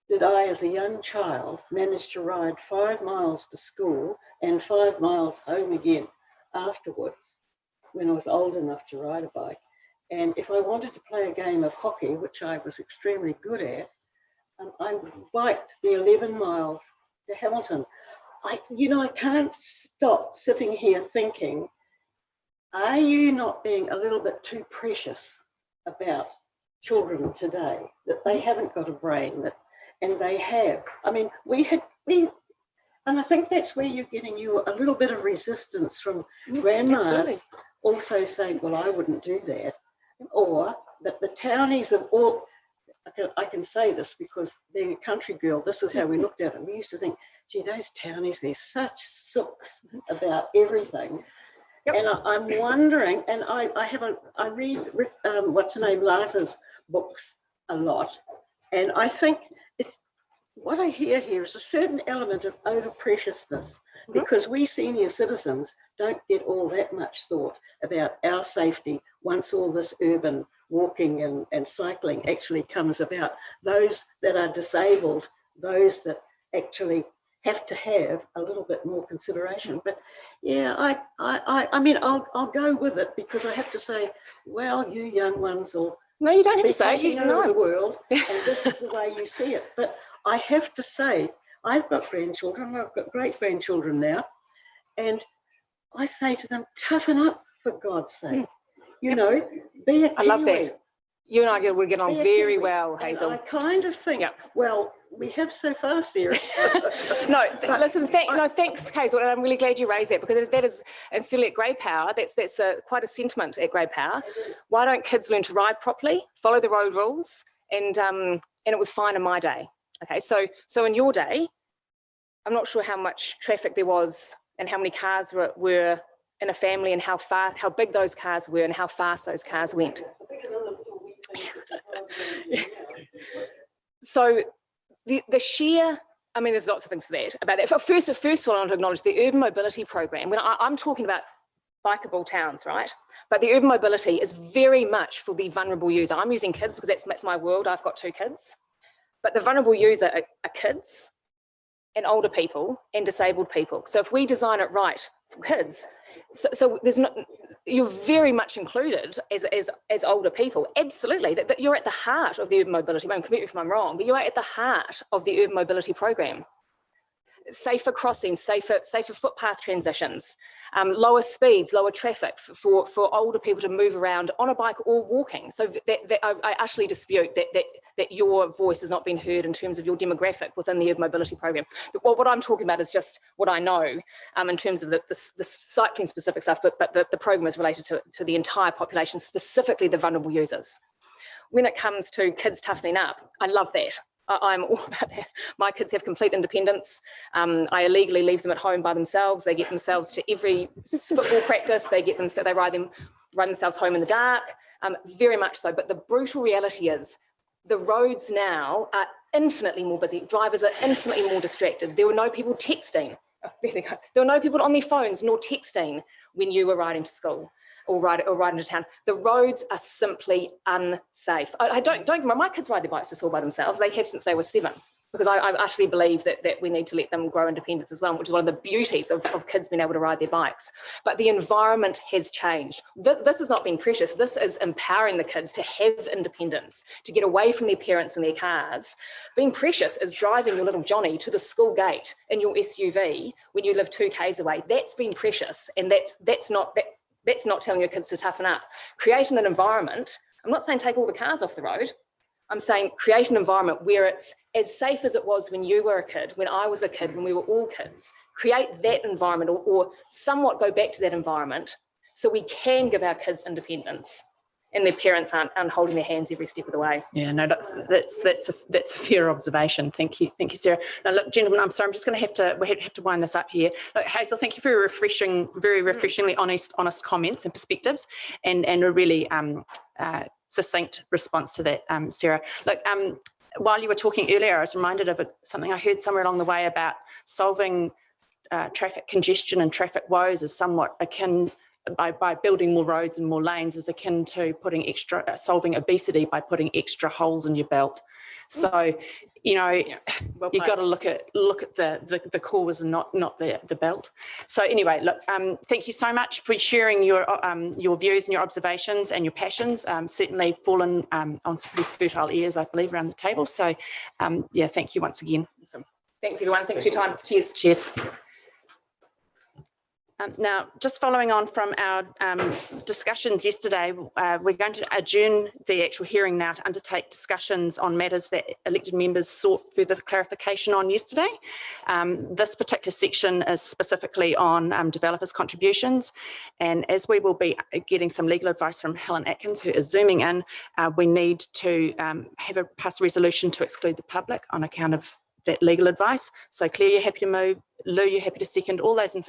did I, as a young child, manage to ride 5 miles to school and 5 miles home again afterwards when I was old enough to ride a bike? And if I wanted to play a game of hockey, which I was extremely good at, I biked the 11 miles to Hamilton. I can't stop sitting here thinking, are you not being a little bit too precious about children today, that they haven't got a brain, and they have? I mean, and I think that's where you're getting a little bit of resistance from grandmas also saying, well, I wouldn't do that. Or that the townies of all, I can say this because being a country girl, this is how we looked at it. We used to think, gee, those townies, they're such sooks about everything. Yep. And I'm wondering, and I read what's her name, Lata's books a lot, and I think what I hear here is a certain element of over preciousness, because we senior citizens don't get all that much thought about our safety once all this urban walking and cycling actually comes about. Those that are disabled, those that actually have to have a little bit more consideration. But yeah, I mean, I'll go with it, because I have to say, well, you young ones will no, you don't have be to say taking you over know the world, and this is the way you see it. But I have to say, I've got grandchildren, I've got great grandchildren now, and I say to them, toughen up, for God's sake. You know, be a Kiwi. I love that. You and I will get on very well, Hazel. And I kind of think, well, we have so far, Sarah. Listen, thanks, Hazel, and I'm really glad you raised that, because that is, and certainly at Grey Power, that's quite a sentiment at Grey Power. Why don't kids learn to ride properly, follow the road rules, and it was fine in my day. Okay, so in your day, I'm not sure how much traffic there was and how many cars were in a family, and how big those cars were and how fast those cars went. So the sheer I mean, there's lots of things for that about that. First of all, I want to acknowledge the urban mobility program. When I'm talking about bikeable towns, right? But the urban mobility is very much for the vulnerable user. I'm using kids because that's my world. I've got 2 kids. But the vulnerable user are kids and older people and disabled people. So if we design it right for kids, so there's not, you're very much included as older people. Absolutely, that you're at the heart of the urban mobility. Correct me if I'm wrong, but you're at the heart of the urban mobility program. Safer crossings, safer footpath transitions, lower speeds, lower traffic for older people to move around on a bike or walking. So I utterly dispute that your voice has not been heard in terms of your demographic within the urban mobility program. But what I'm talking about is just what I know in terms of the cycling specific stuff, but the program is related to the entire population, specifically the vulnerable users. When it comes to kids toughening up, I love that. I'm all about that. My kids have complete independence. I illegally leave them at home by themselves. They get themselves to every football practice. They ride themselves home in the dark, very much so. But the brutal reality is the roads now are infinitely more busy. Drivers are infinitely more distracted. There were no people texting. Oh, there they go. There were no people on their phones nor texting when you were riding to school or riding to town. The roads are simply unsafe. I don't get me wrong, my kids ride their bikes to school by themselves. They have since they were 7, because I actually believe that we need to let them grow independence as well, which is one of the beauties of kids being able to ride their bikes. But the environment has changed. This has not been precious. This is empowering the kids to have independence, to get away from their parents and their cars. Being precious is driving your little Johnny to the school gate in your SUV when you live 2 k's away. That's been precious, and that's not telling your kids to toughen up. Creating an environment, I'm not saying take all the cars off the road. I'm saying create an environment where it's as safe as it was when you were a kid, when I was a kid, when we were all kids. Create that environment or somewhat go back to that environment so we can give our kids independence and their parents aren't holding their hands every step of the way. Yeah, no, that's a fair observation. Thank you, Sarah. Now, look, gentlemen, I'm sorry, I'm just going to have to wind this up here. Look, Hazel, thank you for your very refreshingly honest comments and perspectives, and a really succinct response to that, Sarah. Look, while you were talking earlier, I was reminded of something I heard somewhere along the way about solving traffic congestion and traffic woes is somewhat akin. By building more roads and more lanes is akin to solving obesity by putting extra holes in your belt. So, you know, you've got to look at the cause and not the belt. So anyway, look, thank you so much for sharing your views and your observations and your passions. Certainly fallen on some pretty fertile ears, I believe, around the table. So yeah, thank you once again. Awesome. Thanks everyone. Thanks for your time. Cheers. Cheers. Now, just following on from our discussions yesterday, we're going to adjourn the actual hearing now to undertake discussions on matters that elected members sought further clarification on yesterday. This particular section is specifically on developers' contributions, and as we will be getting some legal advice from Helen Atkins, who is zooming in, we need to pass a resolution to exclude the public on account of that legal advice. So Claire, you're happy to move. Lou, you're happy to second. All those in favour?